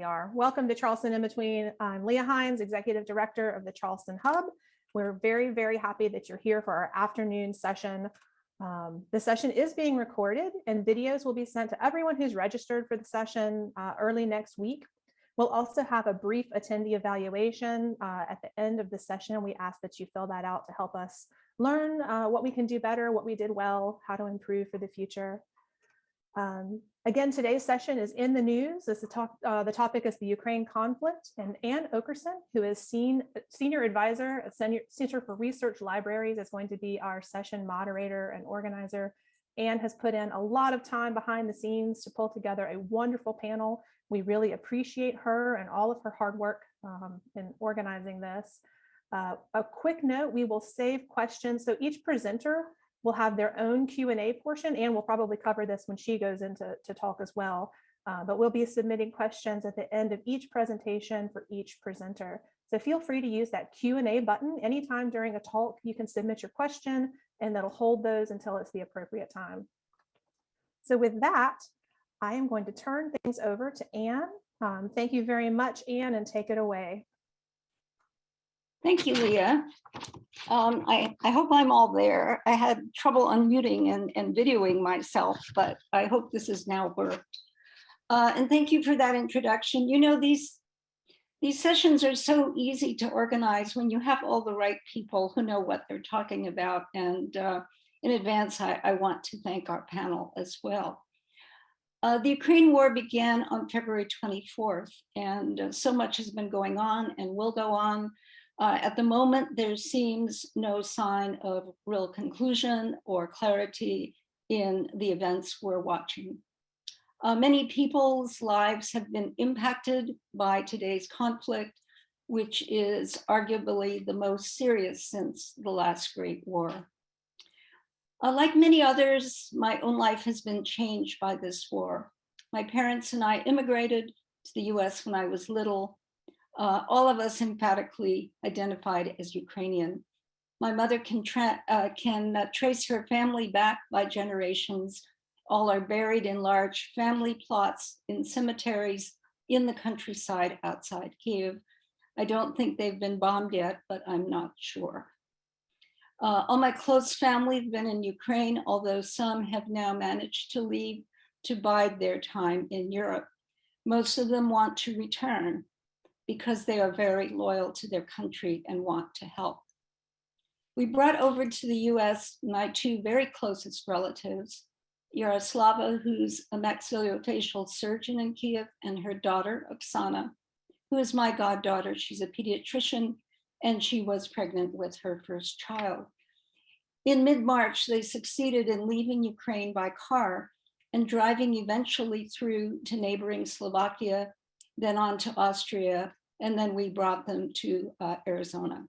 we are. Welcome to Charleston in Between. I'm Leah Hines, Executive Director of the Charleston Hub. We're very, very happy that you're here for our afternoon session. The session is being recorded and videos will be sent to everyone who's registered for the session early next week. We'll also have a brief attendee evaluation at the end of the session. We ask that you fill that out to help us learn what we can do better, what we did well, how to improve for the future. Again, today's session is in the news. The topic is the Ukraine conflict, and Ann Okerson, who is Senior Advisor at Center for Research Libraries, is going to be our session moderator and organizer. Ann has put in a lot of time behind the scenes to pull together a wonderful panel. We really appreciate her and all of her hard work in organizing this. A quick note, we will save questions. So each presenter will have their own Q&A portion, and we'll probably cover this when she goes into talk as well. But we'll be submitting questions at the end of each presentation for each presenter. So feel free to use that Q&A button anytime during a talk. You can submit your question, and that'll hold those until it's the appropriate time. So with that, I am going to turn things over to Ann. Thank you very much, Ann, and take it away. Thank you, Leah. I hope I'm all there. I had trouble unmuting and videoing myself, but I hope this has now worked. And thank you for that introduction. You know, these sessions are so easy to organize when you have all the right people who know what they're talking about. And in advance, I want to thank our panel as well. The Ukraine war began on February 24th, and so much has been going on and will go on. At the moment, there seems no sign of real conclusion or clarity in the events we're watching. Many people's lives have been impacted by today's conflict, which is arguably the most serious since the last Great War. Like many others, my own life has been changed by this war. My parents and I immigrated to the US when I was little. All of us emphatically identified as Ukrainian. My mother can trace her family back by generations. All are buried in large family plots in cemeteries in the countryside outside Kyiv. I don't think they've been bombed yet, but I'm not sure. All my close family have been in Ukraine, although some have now managed to leave to bide their time in Europe. Most of them want to return because they are very loyal to their country and want to help. We brought over to the US my two very closest relatives, Yaroslava, who's a maxillofacial surgeon in Kyiv, and her daughter, Oksana, who is my goddaughter. She's a pediatrician, and she was pregnant with her first child. In mid-March, they succeeded in leaving Ukraine by car and driving eventually through to neighboring Slovakia, then on to Austria, and then we brought them to Arizona.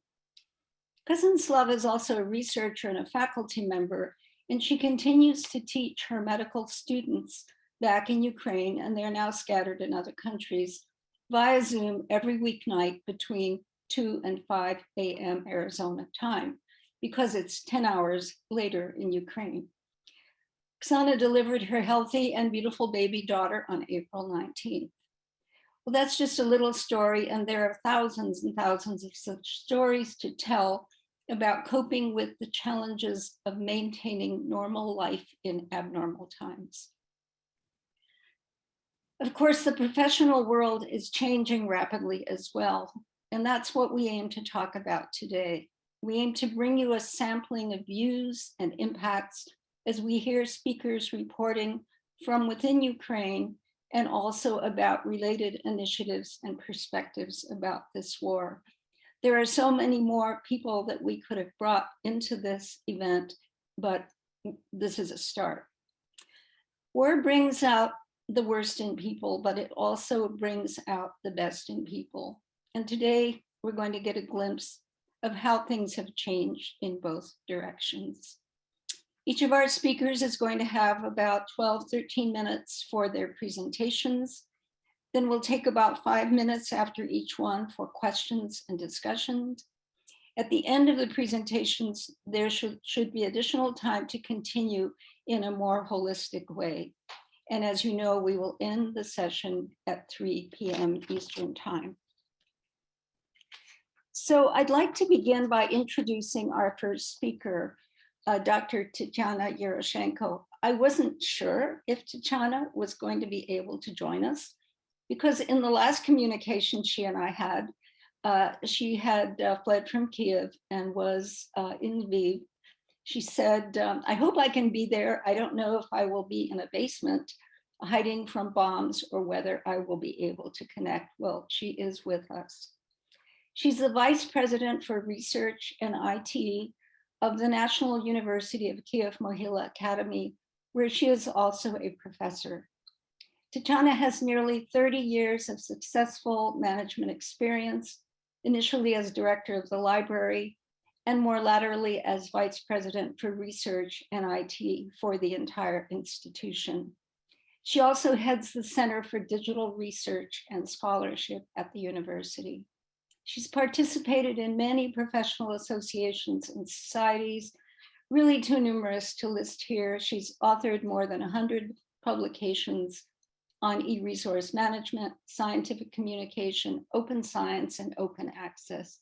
Cousin Slava is also a researcher and a faculty member, and she continues to teach her medical students back in Ukraine, and they're now scattered in other countries, via Zoom every weeknight between 2 and 5 a.m. Arizona time, because it's 10 hours later in Ukraine. Oksana delivered her healthy and beautiful baby daughter on April 19th. Well, that's just a little story, and there are thousands and thousands of such stories to tell about coping with the challenges of maintaining normal life in abnormal times. Of course, the professional world is changing rapidly as well, and that's what we aim to talk about today. We aim to bring you a sampling of views and impacts as we hear speakers reporting from within Ukraine, and also about related initiatives and perspectives about this war. There are so many more people that we could have brought into this event, but this is a start. War brings out the worst in people, but it also brings out the best in people. And today we're going to get a glimpse of how things have changed in both directions. Each of our speakers is going to have about 12, 13 minutes for their presentations. Then we'll take about 5 minutes after each one for questions and discussions. At the end of the presentations, there should be additional time to continue in a more holistic way. And as you know, we will end the session at 3 p.m. Eastern Time. So I'd like to begin by introducing our first speaker, Dr. Tatiana Yeroshenko. I wasn't sure if Tatiana was going to be able to join us because in the last communication she and I had, she had fled from Kiev and was in Lviv. She said, I hope I can be there. I don't know if I will be in a basement hiding from bombs or whether I will be able to connect. Well, she is with us. She's the Vice President for Research and IT of the National University of Kiev-Mohyla Academy, where she is also a professor. Tatiana has nearly 30 years of successful management experience, initially as director of the library, and more laterally as Vice President for Research and IT for the entire institution. She also heads the Center for Digital Research and Scholarship at the university. She's participated in many professional associations and societies, really too numerous to list here. She's authored more than 100 publications on e-resource management, scientific communication, open science, and open access.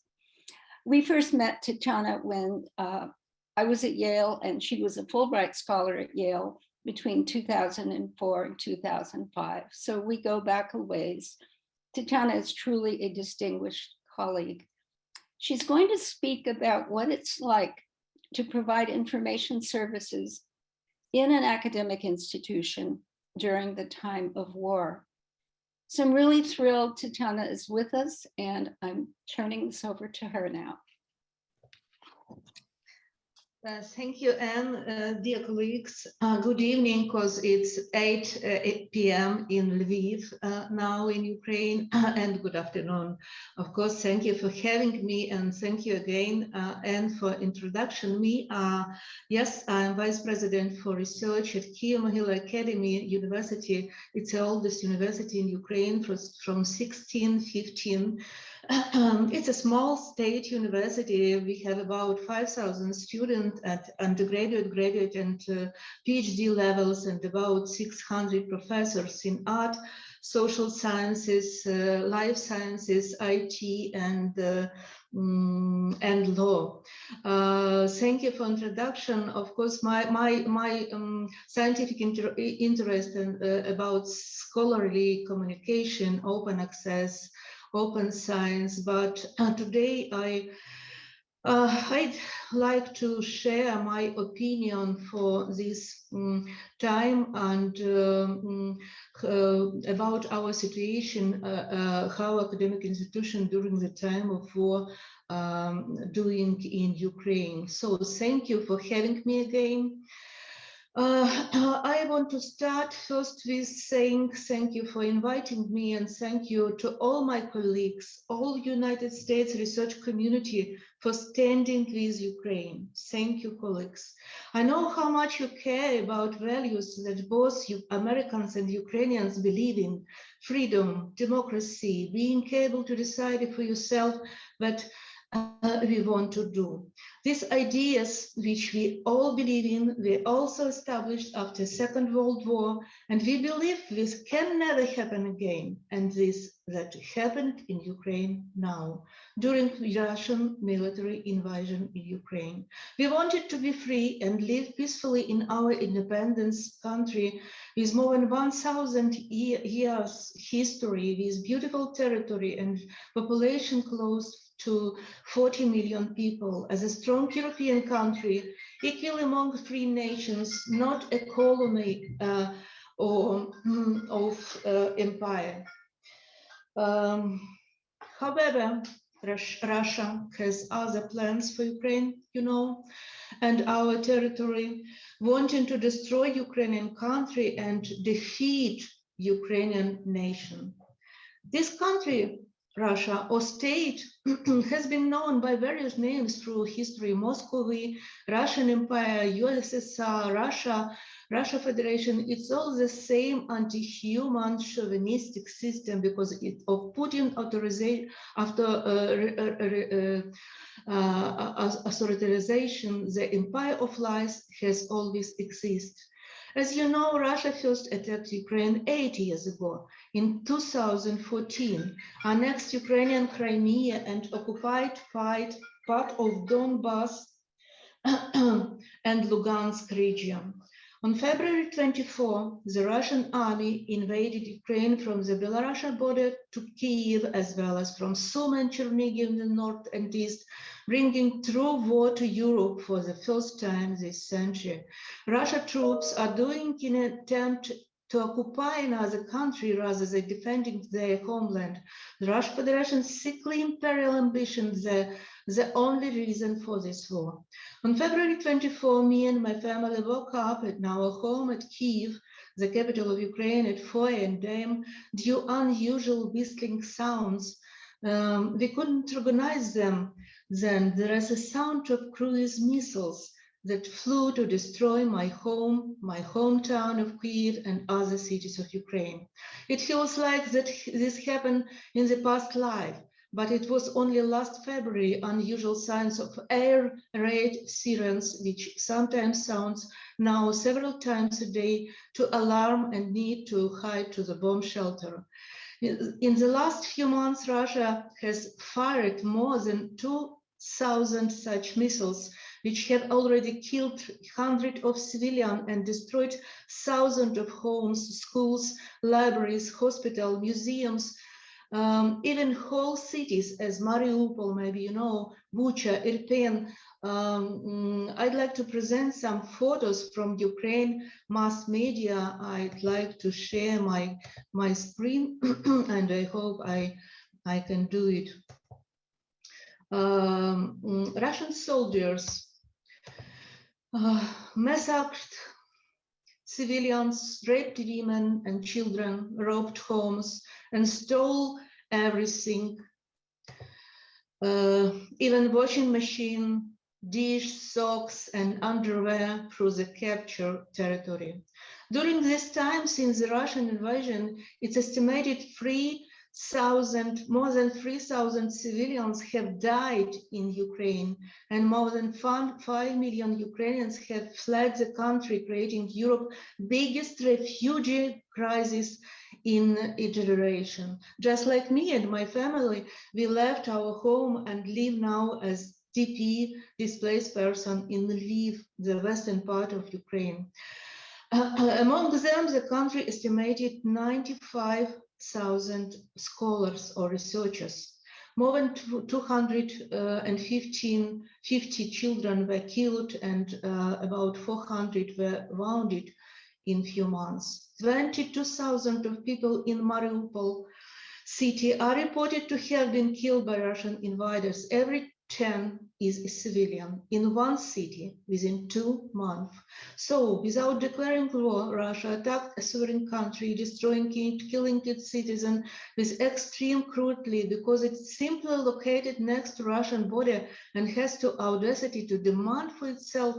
We first met Tatiana when I was at Yale and she was a Fulbright scholar at Yale between 2004 and 2005. So we go back a ways. Tatiana is truly a distinguished colleague. She's going to speak about what it's like to provide information services in an academic institution during the time of war. So I'm really thrilled Tatiana is with us and I'm turning this over to her now. Thank you, Anne. Dear colleagues, good evening, because it's 8 p.m. in Lviv now in Ukraine, and good afternoon. Of course, thank you for having me, and thank you again, Anne, for introduction. Yes, I'm Vice President for Research at Kiev-Mohyla Academy University. It's the oldest university in Ukraine from 1615. It's a small state university. We have about 5,000 students at undergraduate, graduate, and PhD levels, and about 600 professors in art, social sciences, life sciences, IT, and law. Thank you for introduction. Of course, my scientific interest about scholarly communication, open access, open science, but today I'd like to share my opinion for this time and about our situation, how academic institution during the time of war doing in Ukraine. So thank you for having me again. I want to start first with saying thank you for inviting me, and thank you to all my colleagues, all United States research community for standing with Ukraine. Thank you, colleagues. I know how much you care about values that both Americans and Ukrainians believe in: freedom, democracy, being able to decide for yourself what we want to do. These ideas, which we all believe in, were also established after Second World War, and we believe this can never happen again, and this that happened in Ukraine now, during Russian military invasion in Ukraine. We wanted to be free and live peacefully in our independent country with more than 1,000 years history, with beautiful territory and population close to 40 million people, as a strong European country, equal among free nations, not a colony of empire. However, Russia has other plans for Ukraine, you know, and our territory, wanting to destroy Ukrainian country and defeat Ukrainian nation. This country, Russia, or state, has been known by various names through history: Muscovy, Russian Empire, USSR, Russia Federation. It's all the same anti-human chauvinistic system because of Putin authorization after authorization. The empire of lies has always existed. As you know, Russia first attacked Ukraine 8 years ago, in 2014, annexed Ukrainian Crimea and occupied part of Donbass and Lugansk region. On February 24, the Russian army invaded Ukraine from the Belarusian border to Kyiv, as well as from Sumy and Chernihiv in the north and east, bringing true war to Europe for the first time this century. Russian troops are doing in an attempt to occupy another country rather than defending their homeland. The Russian Federation's sickly imperial ambitions are the only reason for this war. On February 24, me and my family woke up at our home at Kyiv, the capital of Ukraine, at 4 a.m. due unusual whistling sounds. We couldn't recognize them then. There is a sound of cruise missiles that flew to destroy my home, my hometown of Kyiv and other cities of Ukraine. It feels like that this happened in the past life, but it was only last February unusual signs of air raid sirens, which sometimes sounds now several times a day to alarm and need to hide to the bomb shelter. In the last few months, Russia has fired more than 2,000 such missiles, which have already killed hundreds of civilians and destroyed thousands of homes, schools, libraries, hospitals, museums, even whole cities as Mariupol, maybe you know, Bucha, Irpin. I'd like to present some photos from Ukraine mass media. I'd like to share my screen and I hope I can do it. Russian soldiers massacred civilians, raped women and children, robbed homes, and stole everything, even washing machine, dish, socks, and underwear through the captured territory. During this time, since the Russian invasion, it's estimated more than 3,000 civilians have died in Ukraine, and more than 5 million Ukrainians have fled the country, creating Europe's biggest refugee crisis in a generation. Just like me and my family, we left our home and live now as DP, displaced person, in Lviv, the western part of Ukraine. Among them, the country estimated 95,000 scholars or researchers. More than 250 children were killed and about 400 were wounded in few months. 22,000 of people in Mariupol city are reported to have been killed by Russian invaders. Every 10 is a civilian in one city within 2 months. So, without declaring war, Russia attacked a sovereign country, destroying it, killing its citizens with extreme cruelty because it's simply located next to Russian border and has the audacity to demand for itself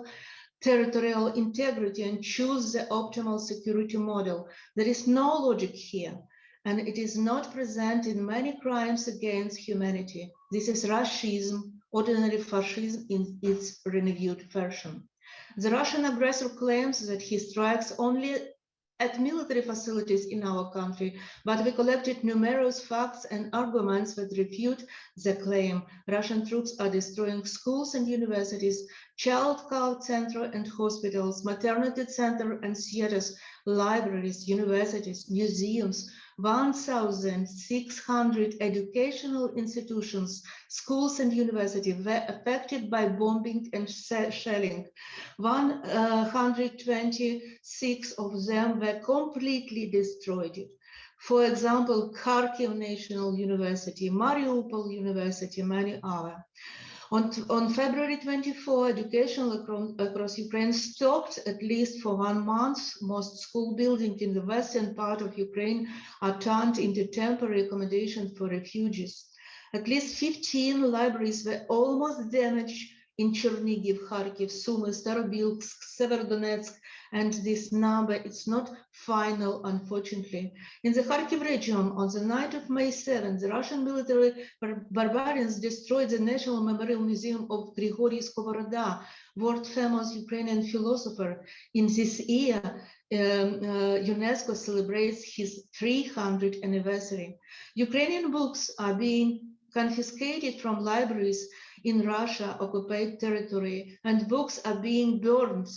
territorial integrity and choose the optimal security model. There is no logic here, and it is not present in many crimes against humanity. This is Russism, ordinary fascism in its renewed version. The Russian aggressor claims that he strikes only at military facilities in our country, but we collected numerous facts and arguments that refute the claim. Russian troops are destroying schools and universities, child care centers and hospitals, maternity centers and theaters, libraries, universities, museums, 1,600 educational institutions, schools and universities were affected by bombing and shelling. 126 of them were completely destroyed. For example, Kharkiv National University, Mariupol University, many others. On February 24, education across Ukraine stopped at least for 1 month. Most school buildings in the western part of Ukraine are turned into temporary accommodation for refugees. At least 15 libraries were almost damaged in Chernihiv, Kharkiv, Sumy, Starobilsk, Severodonetsk, and this number is not final, unfortunately. In the Kharkiv region, on the night of May 7th, the Russian military barbarians destroyed the National Memorial Museum of Grigory Skovoroda, world-famous Ukrainian philosopher. In this year, UNESCO celebrates his 300th anniversary. Ukrainian books are being confiscated from libraries in Russia occupied territory, and books are being burned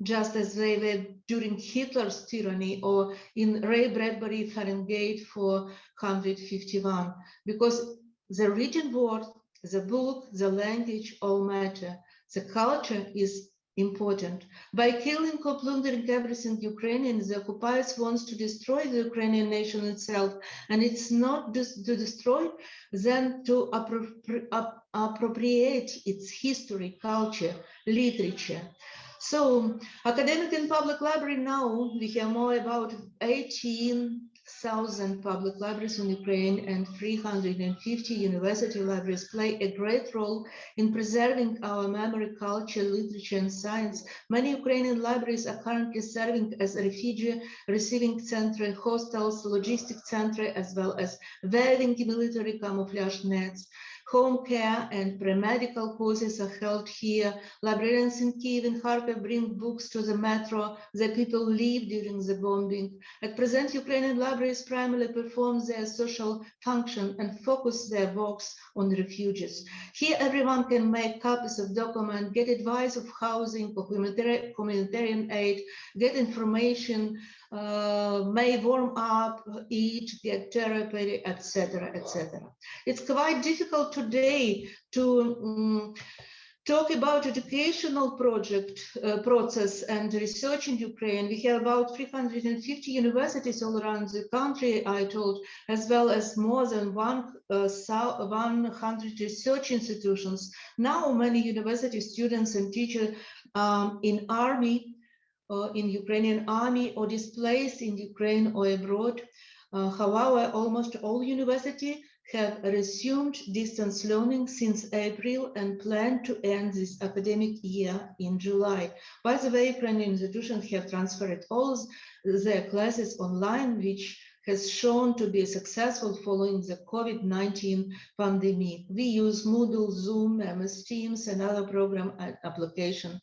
just as they were during Hitler's tyranny or in Ray Bradbury Fahrenheit 451, because the written word, the book, the language all matter. The culture is important. By killing or plundering everything Ukrainian, the occupiers wants to destroy the Ukrainian nation itself, and it's not just to destroy, then to appropriate its history, culture, literature. So, academic and public library now, we have more about 18,000 public libraries in Ukraine, and 350 university libraries play a great role in preserving our memory, culture, literature, and science. Many Ukrainian libraries are currently serving as refugee receiving center, hostels, logistic center, as well as weaving military camouflage nets. Home care and pre-medical courses are held here. Librarians in Kyiv and Kharkiv bring books to the metro that people live during the bombing. At present, Ukrainian libraries primarily perform their social function and focus their works on refugees. Here, everyone can make copies of documents, get advice of housing or humanitarian aid, get information, may warm up, eat, get therapy, etc., etc. It's quite difficult today to talk about educational process and research in Ukraine. We have about 350 universities all around the country, I told, as well as more than 100 research institutions. Now, many university students and teachers in army, in Ukrainian army, or displaced in Ukraine or abroad. However, almost all universities have resumed distance learning since April and plan to end this academic year in July. By the way, Ukrainian institutions have transferred all their classes online, which has shown to be successful following the COVID-19 pandemic. We use Moodle, Zoom, MS Teams, and other program application,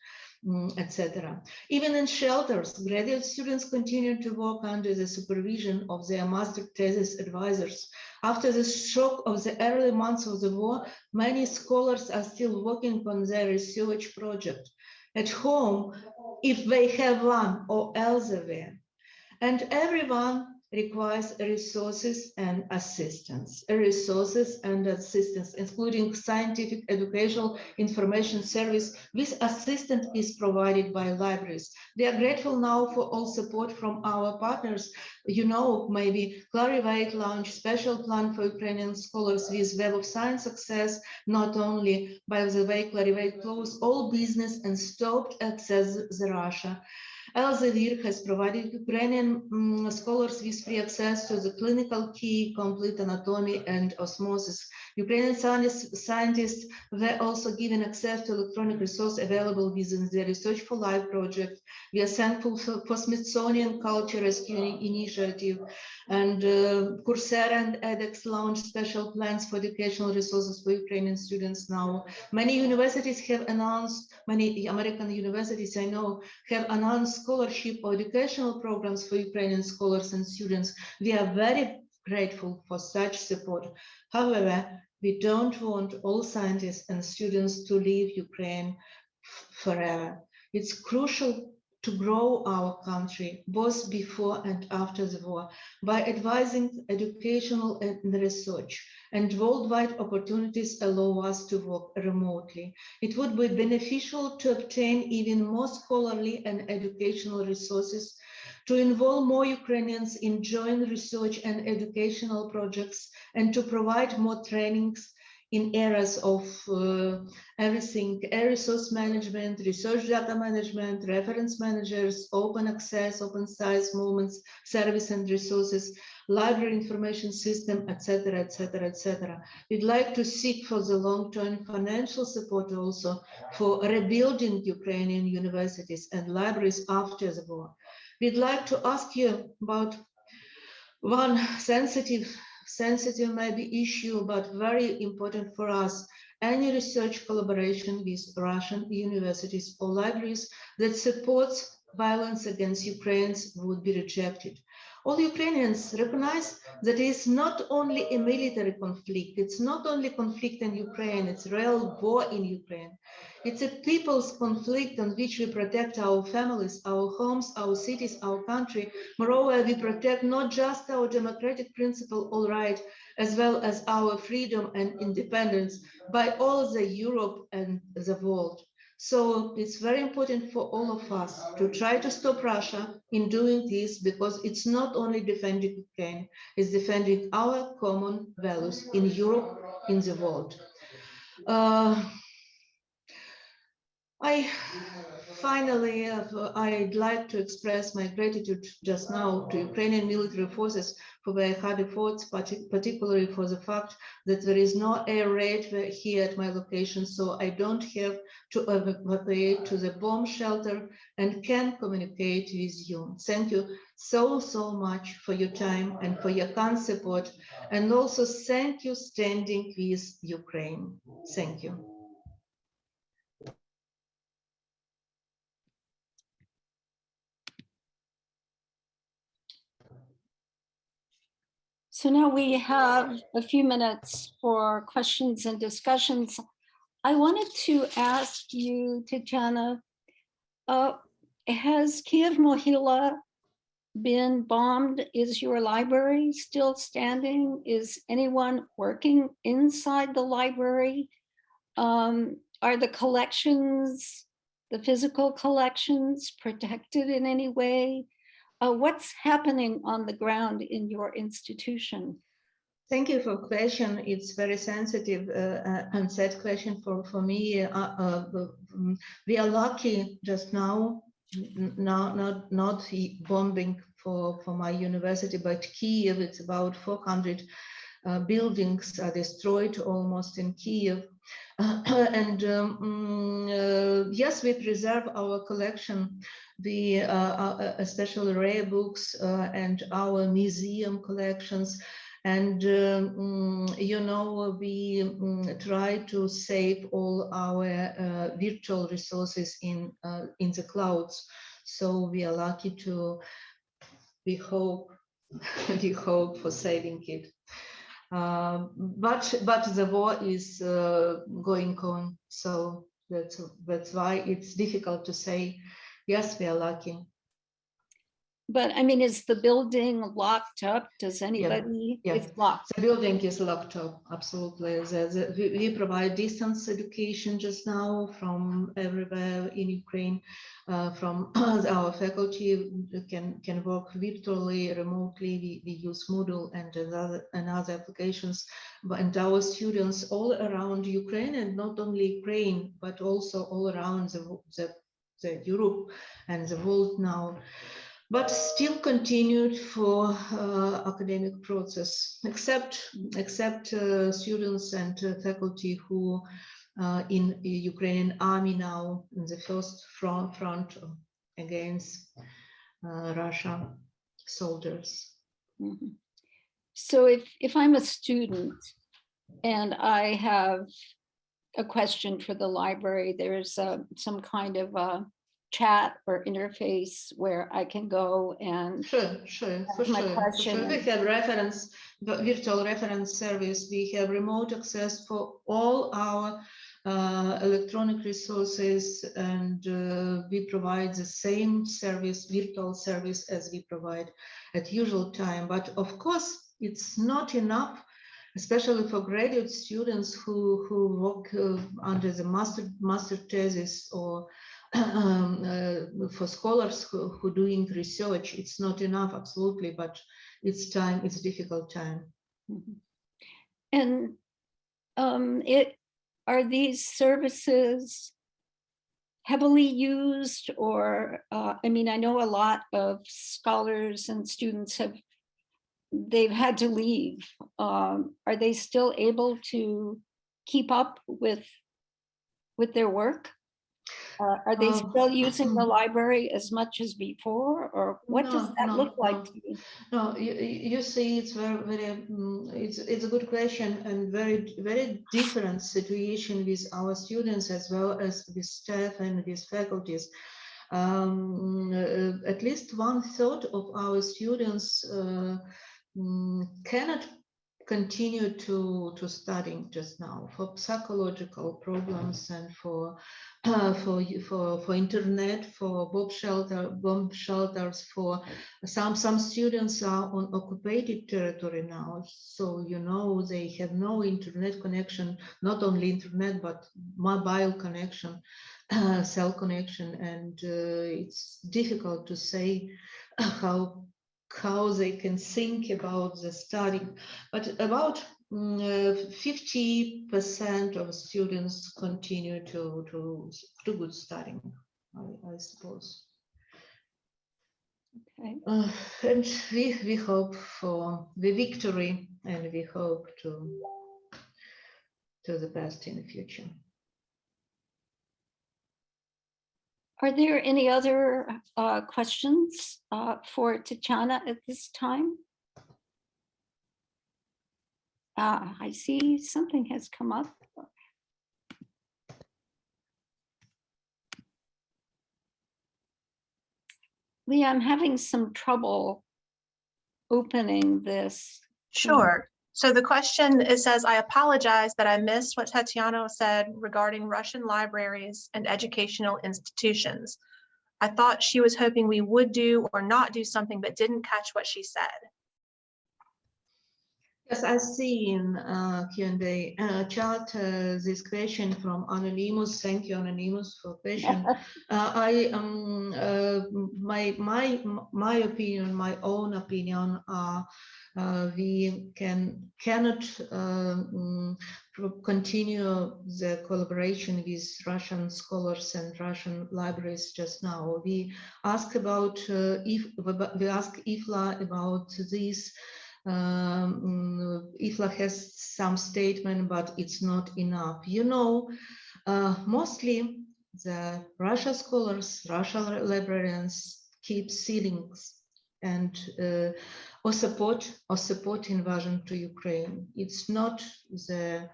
etc. Even in shelters, graduate students continue to work under the supervision of their master thesis advisors. After the shock of the early months of the war, many scholars are still working on their research project at home, if they have one, or elsewhere. And everyone requires resources and assistance, including scientific, educational, information service. This assistance is provided by libraries. They are grateful now for all support from our partners. You know, maybe Clarivate launched special plan for Ukrainian scholars with Web of Science access. Not only, by the way, Clarivate closed all business and stopped access to Russia. Elsevier has provided Ukrainian scholars with free access to the clinical key, complete anatomy, and osmosis. Ukrainian scientists were also given access to electronic resources available within the Research for Life project. We are thankful for Smithsonian Culture Rescue Initiative, and Coursera and edX launched special plans for educational resources for Ukrainian students now. Many universities have announced, many American universities I know, have announced scholarship or educational programs for Ukrainian scholars and students. We are very grateful for such support. However, we don't want all scientists and students to leave Ukraine forever. It's crucial to grow our country, both before and after the war, by advising educational and research, and worldwide opportunities allow us to work remotely. It would be beneficial to obtain even more scholarly and educational resources, to involve more Ukrainians in joint research and educational projects, and to provide more trainings in areas of everything, resource management, research data management, reference managers, open access, open science movements, service and resources. library information system, etc., etc., etc. We'd like to seek for the long-term financial support also for rebuilding Ukrainian universities and libraries after the war. We'd like to ask you about one sensitive maybe issue, but very important for us. Any research collaboration with Russian universities or libraries that supports violence against Ukrainians would be rejected. All Ukrainians recognize that it is not only a military conflict, it's not only conflict in Ukraine, it's real war in Ukraine. It's a people's conflict on which we protect our families, our homes, our cities, our country. Moreover, we protect not just our democratic principle, all right, as well as our freedom and independence by all the Europe and the world. So it's very important for all of us to try to stop Russia in doing this, because it's not only defending Ukraine, it's defending our common values in Europe, in the world. Finally, I'd like to express my gratitude just now to Ukrainian military forces for their hard efforts, particularly for the fact that there is no air raid here at my location, so I don't have to evacuate to the bomb shelter and can communicate with you. Thank you so much for your time and for your kind support, and also thank you standing with Ukraine. Thank you. So now we have a few minutes for questions and discussions. I wanted to ask you, Tatiana, has Kiev Mohyla been bombed? Is your library still standing? Is anyone working inside the library? Are the collections, the physical collections, protected in any way? What's happening on the ground in your institution? Thank you for the question. It's very sensitive and sad question for me. We are lucky just now, not bombing for my university, but Kiev. It's about 400 buildings are destroyed almost in Kiev. And yes, we preserve our collection, especially rare books and our museum collections. And, you know, we try to save all our virtual resources in the clouds. So we are lucky to, we hope for saving it. But the war is going on, so that's why it's difficult to say, yes, we are lucky. But I mean, is the building locked up? Does anybody? Yeah. It's locked. The building is locked up, absolutely. We provide distance education just now from everywhere in Ukraine. From our faculty can work virtually, remotely. We use Moodle and other applications. And our students all around Ukraine, and not only Ukraine, but also all around the Europe and the world now, but still continued for academic process, except students and faculty who in Ukrainian army now in the first front against Russia soldiers. Mm-hmm. So if I'm a student and I have a question for the library, there's some kind of a chat or interface where I can go and sure. We have virtual reference service. We have remote access for all our electronic resources, and we provide the same service, virtual service, as we provide at usual time. But of course, it's not enough, especially for graduate students who work under the master thesis, or for scholars who doing research. It's not enough, absolutely, but it's a difficult time. Mm-hmm. And are these services heavily used, or I mean, I know a lot of scholars and students have they've had to leave. Are they still able to keep up with their work? Are they still using the library as much as before, or what does that look like to you? No, you see, it's it's a good question, and very different situation with our students as well as with staff and with faculties. At least 1/3 of our students cannot continue to studying just now for psychological problems and for internet, for bomb shelters. For some students are on occupied territory now, so they have no internet connection, not only internet but mobile connection, cell connection, and it's difficult to say how they can think about the study, but about 50% of students continue to good studying, I suppose. Okay. And we hope for the victory, and we hope to the best in the future. Are there any other questions for Tatiana at this time? I see something has come up. Leah, I'm having some trouble opening this. Sure. So the question, it says, I apologize that I missed what Tatiana said regarding Russian libraries and educational institutions. I thought she was hoping we would do or not do something, but didn't catch what she said. Yes, I see in Q&A chat this question from Anonymous. Thank you, Anonymous, for question. My opinion, my own opinion, we cannot continue the collaboration with Russian scholars and Russian libraries just now. We ask about IFLA about this. IFLA has some statement, but it's not enough. Mostly the Russian scholars, Russian librarians keep ceilings and or support invasion to Ukraine. It's not the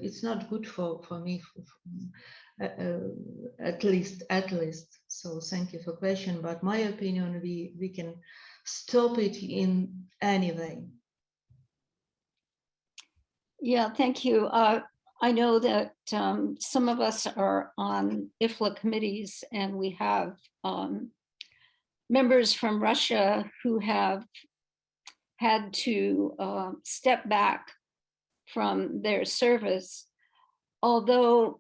it's not good for me, at least. So thank you for question, but my opinion, we can stop it in any way. Yeah, thank you. I know that some of us are on IFLA committees, and we have members from Russia who have had to step back from their service, although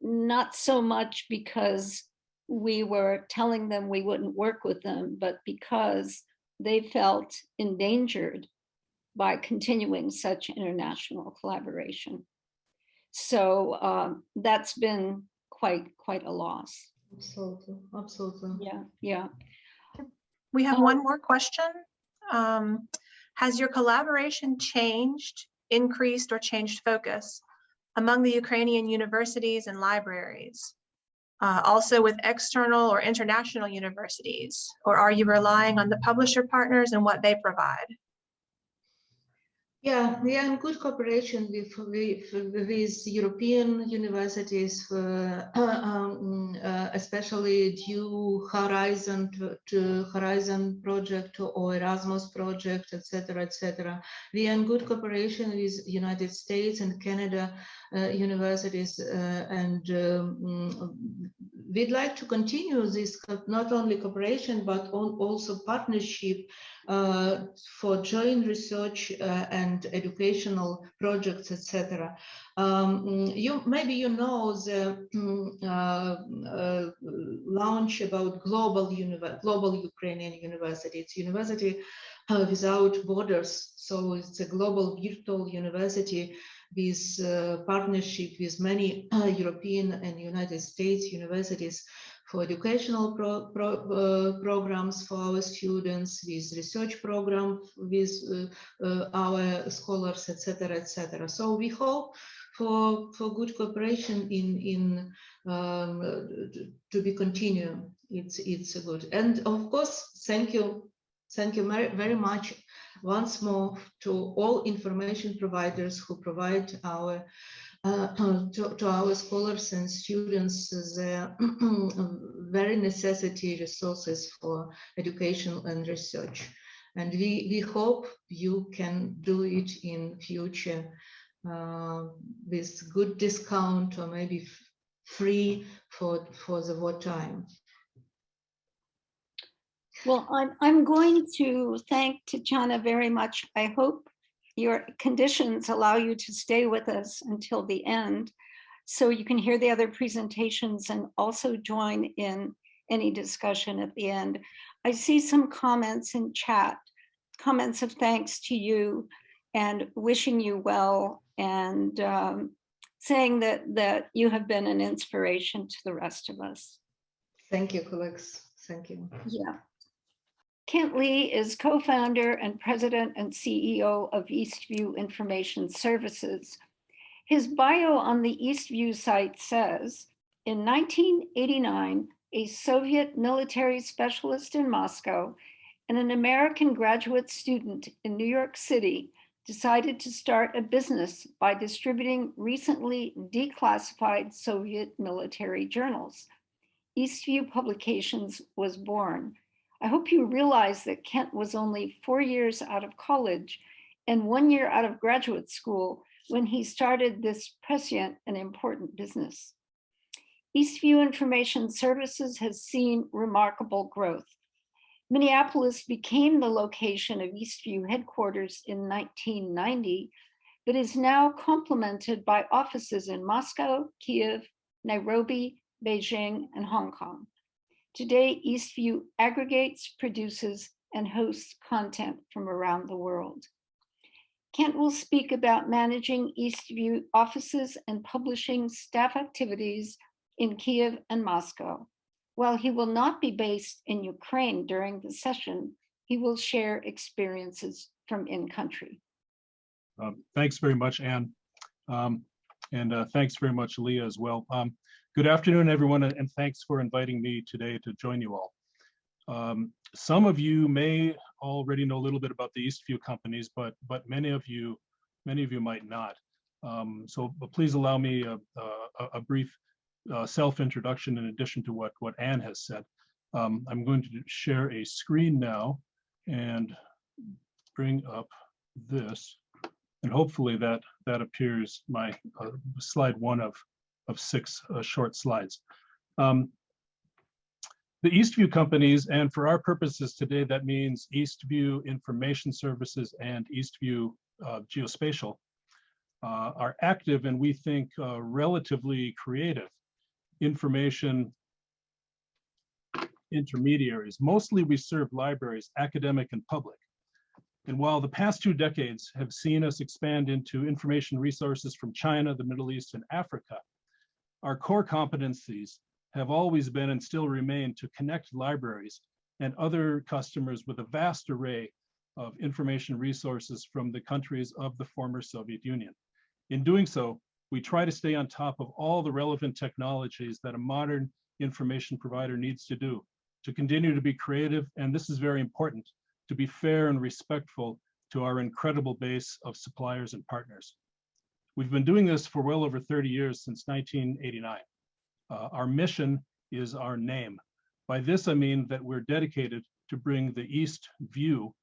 not so much because we were telling them we wouldn't work with them, but because they felt endangered by continuing such international collaboration. So that's been quite a loss. Absolutely. Yeah. We have one more question. Has your collaboration changed, increased, or changed focus among the Ukrainian universities and libraries? Also with external or international universities, or are you relying on the publisher partners and what they provide? Yeah, we are in good cooperation with European universities, especially due Horizon to Horizon project or Erasmus project, etc. We are in good cooperation with United States and Canada universities, and we'd like to continue this not only cooperation but also partnership for joint research and educational projects, etc. Maybe you know the launch about global Ukrainian university. It's university without borders, so it's a global virtual university with partnership with many European and United States universities for educational programs for our students, with research program with our scholars, etc., etc. So we hope for good cooperation to be continued. It's good. And of course, thank you very much once more to all information providers who provide our to our scholars and students the very necessary resources for education and research. And we hope you can do it in future with good discount or maybe free for the wartime. Well, I'm going to thank Tatiana very much. I hope your conditions allow you to stay with us until the end, so you can hear the other presentations and also join in any discussion at the end. I see some comments in chat, comments of thanks to you and wishing you well, and saying that you have been an inspiration to the rest of us. Thank you, colleagues. Thank you. Yeah. Kent Lee is co-founder and president and CEO of Eastview Information Services. His bio on the Eastview site says, in 1989, a Soviet military specialist in Moscow and an American graduate student in New York City decided to start a business by distributing recently declassified Soviet military journals. Eastview Publications was born. I hope you realize that Kent was only 4 years out of college and 1 year out of graduate school when he started this prescient and important business. Eastview Information Services has seen remarkable growth. Minneapolis became the location of Eastview headquarters in 1990, but is now complemented by offices in Moscow, Kiev, Nairobi, Beijing, and Hong Kong. Today, Eastview aggregates, produces, and hosts content from around the world. Kent will speak about managing Eastview offices and publishing staff activities in Kiev and Moscow. While he will not be based in Ukraine during the session, he will share experiences from in-country. Thanks very much, Anne. And thanks very much, Leah, as well. Good afternoon, everyone, and thanks for inviting me today to join you all. Some of you may already know a little bit about the Eastview companies, but many of you might not. So please allow me a brief self-introduction in addition to what Anne has said. I'm going to share a screen now and bring up this, and hopefully that appears my slide one of 6 short slides. The Eastview companies, and for our purposes today, that means Eastview Information Services and Eastview Geospatial, are active and we think relatively creative information intermediaries. Mostly we serve libraries, academic and public. And while the past 2 decades have seen us expand into information resources from China, the Middle East, and Africa, our core competencies have always been and still remain to connect libraries and other customers with a vast array of information resources from the countries of the former Soviet Union. In doing so, we try to stay on top of all the relevant technologies that a modern information provider needs to do to continue to be creative, and this is very important, to be fair and respectful to our incredible base of suppliers and partners. We've been doing this for well over 30 years, since 1989. Our mission is our name. By this, I mean that we're dedicated to bring the East view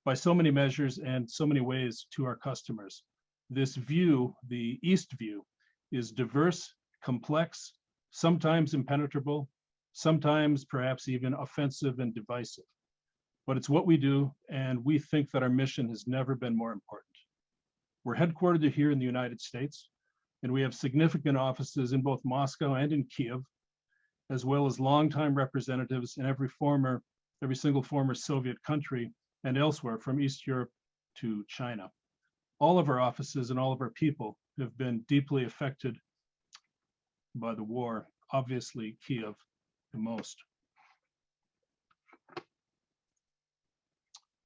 by so many measures and so many ways to our customers. This view, the East view, is diverse, complex, sometimes impenetrable, sometimes perhaps even offensive and divisive. But it's what we do, and we think that our mission has never been more important. We're headquartered here in the United States, and we have significant offices in both Moscow and in Kiev, as well as longtime representatives in every single former Soviet country and elsewhere, from East Europe to China. All of our offices and all of our people have been deeply affected by the war, obviously Kiev the most.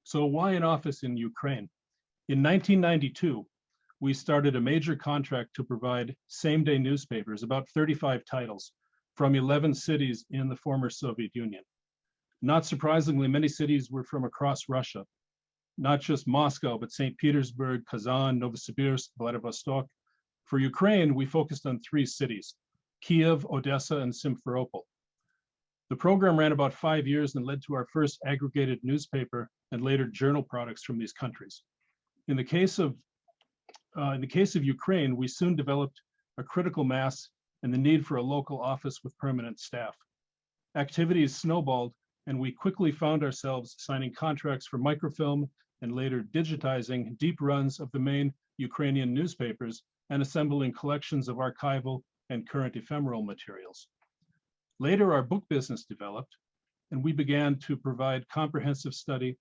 So why an office in Ukraine? In 1992, we started a major contract to provide same-day newspapers, about 35 titles, from 11 cities in the former Soviet Union. Not surprisingly, many cities were from across Russia, not just Moscow, but St. Petersburg, Kazan, Novosibirsk, Vladivostok. For Ukraine, we focused on 3 cities, Kiev, Odessa, and Simferopol. The program ran about 5 years and led to our first aggregated newspaper and later journal products from these countries. In the case of Ukraine, we soon developed a critical mass and the need for a local office with permanent staff. Activities snowballed, and we quickly found ourselves signing contracts for microfilm and later digitizing deep runs of the main Ukrainian newspapers and assembling collections of archival and current ephemeral materials. Later, our book business developed, and we began to provide comprehensive study.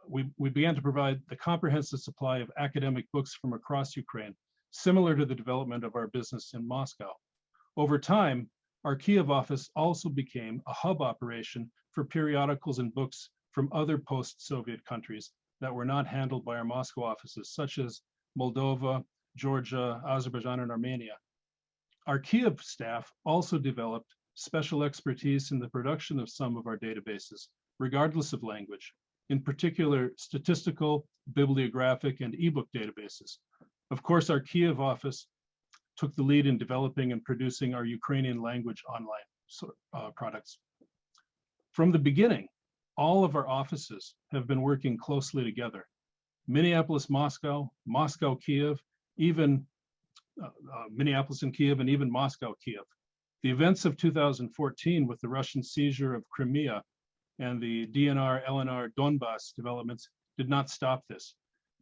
We began to provide the comprehensive supply of academic books from across Ukraine, similar to the development of our business in Moscow. Over time, our Kiev office also became a hub operation for periodicals and books from other post-Soviet countries that were not handled by our Moscow offices, such as Moldova, Georgia, Azerbaijan, and Armenia. Our Kiev staff also developed special expertise in the production of some of our databases, regardless of language, in particular statistical, bibliographic, and ebook databases. Of course, our Kiev office took the lead in developing and producing our Ukrainian language online products. From the beginning, all of our offices have been working closely together. Minneapolis, Moscow, Moscow, Kiev, even Minneapolis and Kiev, and even Moscow, Kiev. The events of 2014 with the Russian seizure of Crimea and the DNR, LNR, Donbass developments did not stop this.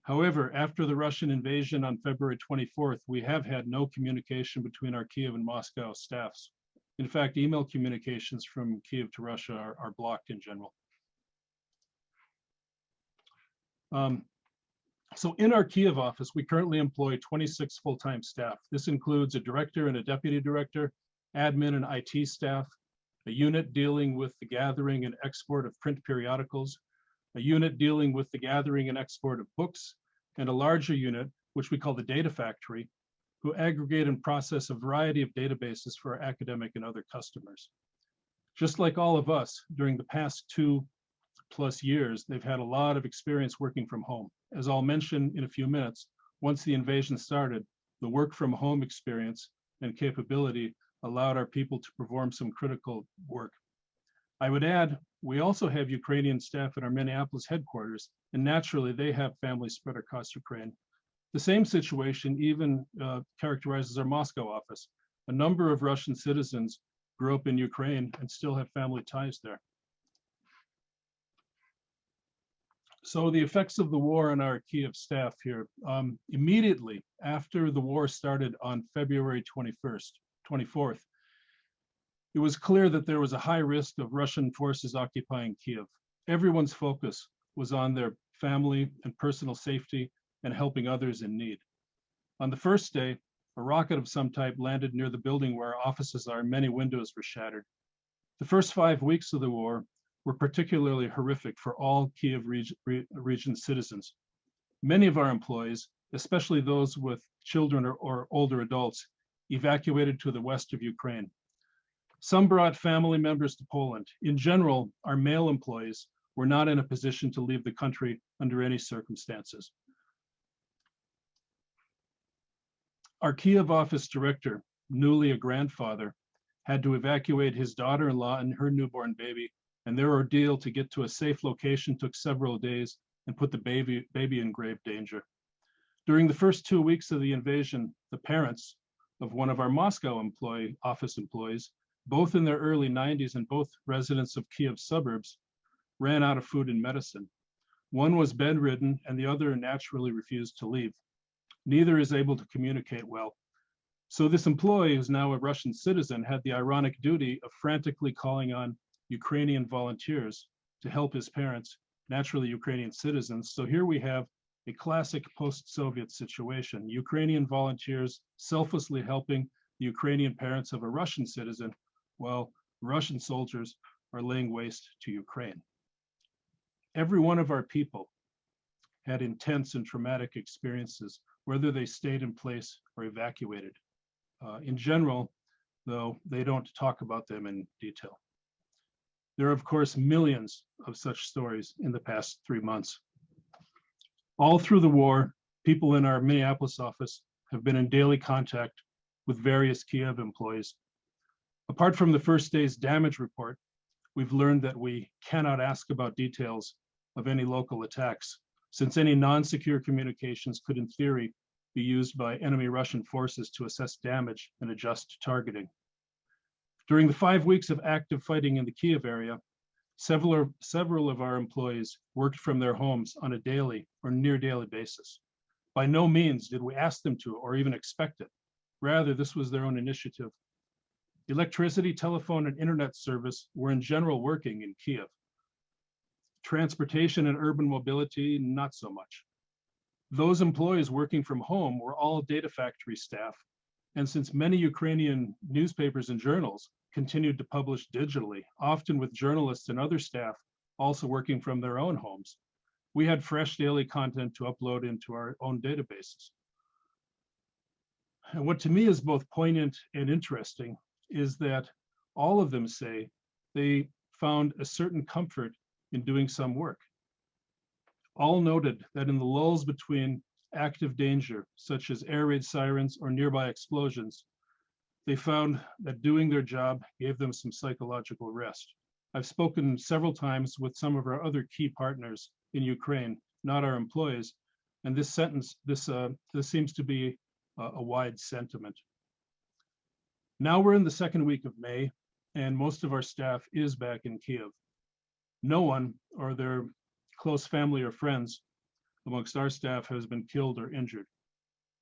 However, after the Russian invasion on February 24th, we have had no communication between our Kiev and Moscow staffs. In fact, email communications from Kiev to Russia are blocked in general. So in our Kiev office, we currently employ 26 full-time staff. This includes a director and a deputy director, admin and IT staff, a unit dealing with the gathering and export of print periodicals, a unit dealing with the gathering and export of books, and a larger unit, which we call the Data Factory, who aggregate and process a variety of databases for our academic and other customers. Just like all of us, during the past 2+ years, they've had a lot of experience working from home. As I'll mention in a few minutes, once the invasion started, the work from home experience and capability allowed our people to perform some critical work. I would add, we also have Ukrainian staff at our Minneapolis headquarters, and naturally they have families spread across Ukraine. The same situation even characterizes our Moscow office. A number of Russian citizens grew up in Ukraine and still have family ties there. So the effects of the war on our Kiev staff here. Immediately after the war started on February 24th, it was clear that there was a high risk of Russian forces occupying Kiev. Everyone's focus was on their family and personal safety and helping others in need. On the first day, a rocket of some type landed near the building where our offices are, and many windows were shattered. The first 5 weeks of the war were particularly horrific for all Kiev region citizens. Many of our employees, especially those with children or older adults, evacuated to the west of Ukraine. Some brought family members to Poland. In general, our male employees were not in a position to leave the country under any circumstances. Our Kiev office director, newly a grandfather, had to evacuate his daughter-in-law and her newborn baby, and their ordeal to get to a safe location took several days and put the baby in grave danger. During the first 2 weeks of the invasion, the parents of one of our Moscow office employees, both in their early 90s and both residents of Kiev suburbs, ran out of food and medicine. One was bedridden and the other naturally refused to leave. Neither is able to communicate well. So this employee, who's now a Russian citizen, had the ironic duty of frantically calling on Ukrainian volunteers to help his parents, naturally Ukrainian citizens. So here we have a classic post-Soviet situation. Ukrainian volunteers selflessly helping the Ukrainian parents of a Russian citizen, while Russian soldiers are laying waste to Ukraine. Every one of our people had intense and traumatic experiences, whether they stayed in place or evacuated. In general, though, they don't talk about them in detail. There are, of course, millions of such stories in the past 3 months. All through the war, people in our Minneapolis office have been in daily contact with various Kiev employees. Apart from the first day's damage report, we've learned that we cannot ask about details of any local attacks, since any non-secure communications could, in theory, be used by enemy Russian forces to assess damage and adjust targeting. During the 5 weeks of active fighting in the Kiev area, several of our employees worked from their homes on a daily or near daily basis. By no means did we ask them to or even expect it. Rather, this was their own initiative. Electricity, telephone, and internet service were in general working in Kiev. Transportation and urban mobility, not so much. Those employees working from home were all data factory staff. And since many Ukrainian newspapers and journals continued to publish digitally, often with journalists and other staff also working from their own homes, we had fresh daily content to upload into our own databases. And what to me is both poignant and interesting is that all of them say they found a certain comfort in doing some work. All noted that in the lulls between active danger, such as air raid sirens or nearby explosions, they found that doing their job gave them some psychological rest. I've spoken several times with some of our other key partners in Ukraine, not our employees, and this seems to be a wide sentiment. Now we're in the second week of May, and most of our staff is back in Kiev. No one or their close family or friends amongst our staff has been killed or injured.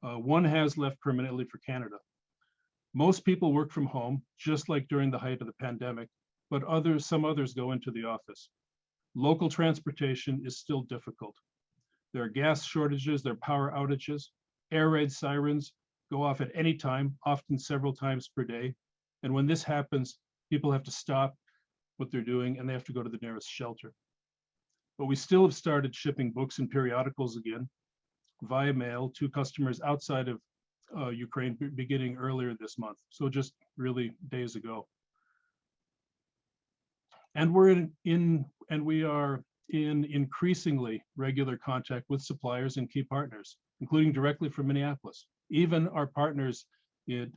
One has left permanently for Canada. Most people work from home, just like during the height of the pandemic, but some others go into the office. Local transportation is still difficult. There are gas shortages, there are power outages, air raid sirens go off at any time, often several times per day. And when this happens, people have to stop what they're doing and they have to go to the nearest shelter. But we still have started shipping books and periodicals again via mail to customers outside of Ukraine beginning earlier this month. So just really days ago. And we are in increasingly regular contact with suppliers and key partners, including directly from Minneapolis. Even our partners at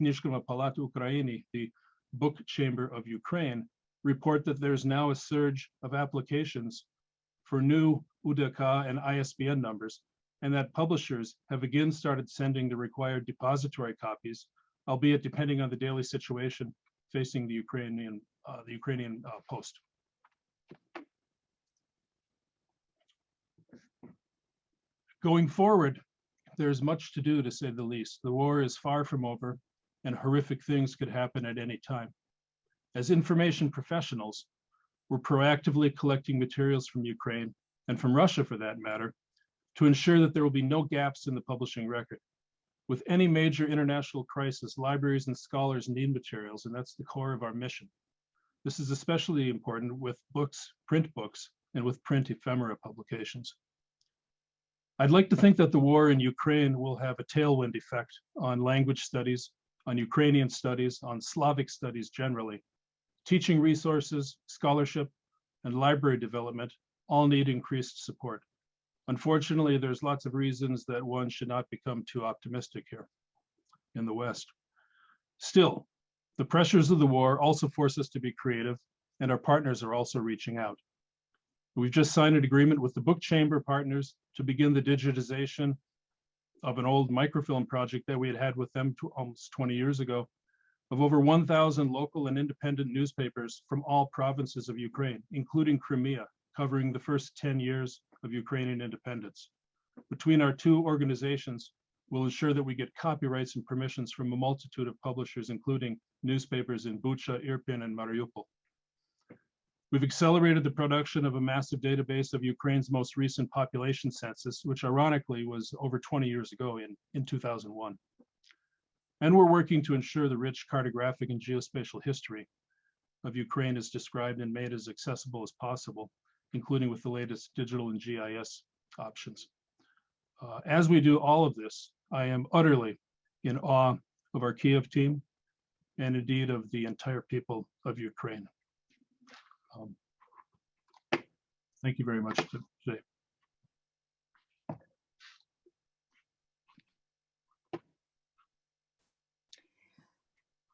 Knyžkovna Palata Ukraini, the book chamber of Ukraine, report that there's now a surge of applications for new UDK and ISBN numbers, and that publishers have again started sending the required depository copies, albeit depending on the daily situation facing the Ukrainian post. Going forward, there's much to do, to say the least. The war is far from over, and horrific things could happen at any time. As information professionals, we're proactively collecting materials from Ukraine, and from Russia for that matter, to ensure that there will be no gaps in the publishing record. With any major international crisis, libraries and scholars need materials, and that's the core of our mission. This is especially important with books, print books, and with print ephemera publications. I'd like to think that the war in Ukraine will have a tailwind effect on language studies, on Ukrainian studies, on Slavic studies generally. Teaching resources, scholarship, and library development all need increased support. Unfortunately, there's lots of reasons that one should not become too optimistic here in the West. Still, the pressures of the war also force us to be creative, and our partners are also reaching out. We've just signed an agreement with the Book Chamber partners to begin the digitization of an old microfilm project that we had with them almost 20 years ago, of over 1,000 local and independent newspapers from all provinces of Ukraine, including Crimea, covering the first 10 years of Ukrainian independence. Between our two organizations, we'll ensure that we get copyrights and permissions from a multitude of publishers, including newspapers in Bucha, Irpin, and Mariupol. We've accelerated the production of a massive database of Ukraine's most recent population census, which ironically was over 20 years ago in 2001. And we're working to ensure the rich cartographic and geospatial history of Ukraine is described and made as accessible as possible, including with the latest digital and GIS options. As we do all of this, I am utterly in awe of our Kiev team and indeed of the entire people of Ukraine. Thank you very much today.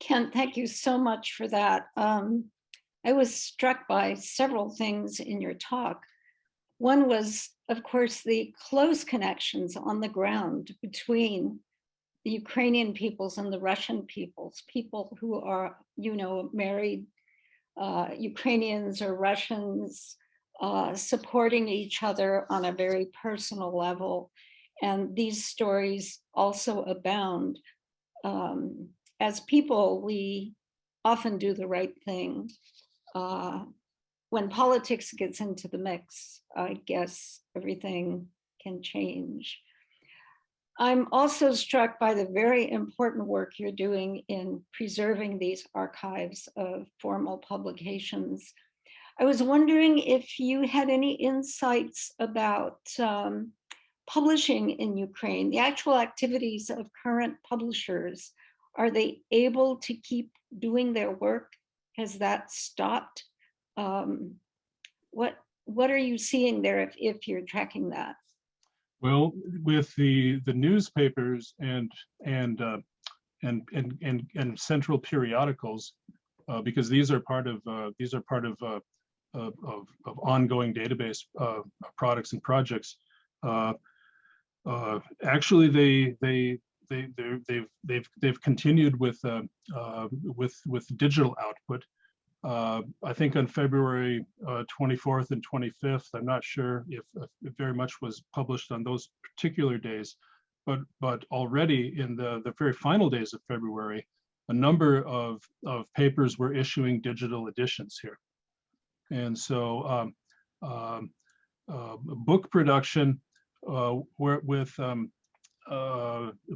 Ken, thank you so much for that. I was struck by several things in your talk. One was, of course, the close connections on the ground between the Ukrainian peoples and the Russian peoples, people who are, married Ukrainians or Russians, supporting each other on a very personal level. And these stories also abound. As people, we often do the right thing. When politics gets into the mix, I guess everything can change. I'm also struck by the very important work you're doing in preserving these archives of formal publications. I was wondering if you had any insights about publishing in Ukraine, the actual activities of current publishers. Are they able to keep doing their work? Has that stopped? What are you seeing there if you're tracking that? Well, with the newspapers and central periodicals, because these are part of ongoing database products and projects. Actually, they've continued with digital output. I think on February 24th and 25th, I'm not sure if very much was published on those particular days, but already in the very final days of February, a number of papers were issuing digital editions here. And so book production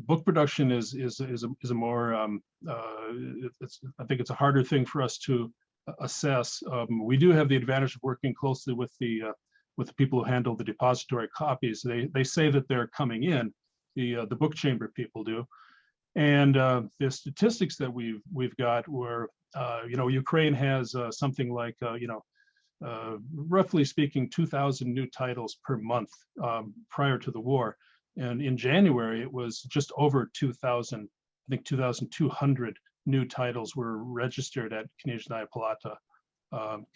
book production is a more I think it's a harder thing for us to assess. We do have the advantage of working closely with the people who handle the depository copies. They say that they're coming in. The book chamber people do, and the statistics that we've got were Ukraine has something like roughly speaking 2,000 new titles per month prior to the war. And in January, it was just over 2,000, I think 2,200 new titles were registered at Knyzhnyaya Palata,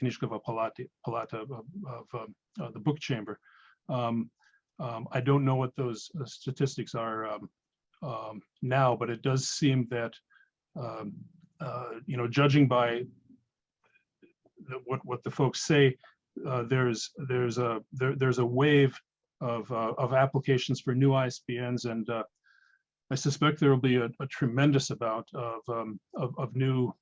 Knyzhkova Palata of the book chamber. I don't know what those statistics are now, but it does seem that, judging by what the folks say, there's a wave of applications for new ISBNs, and I suspect there will be a tremendous amount of new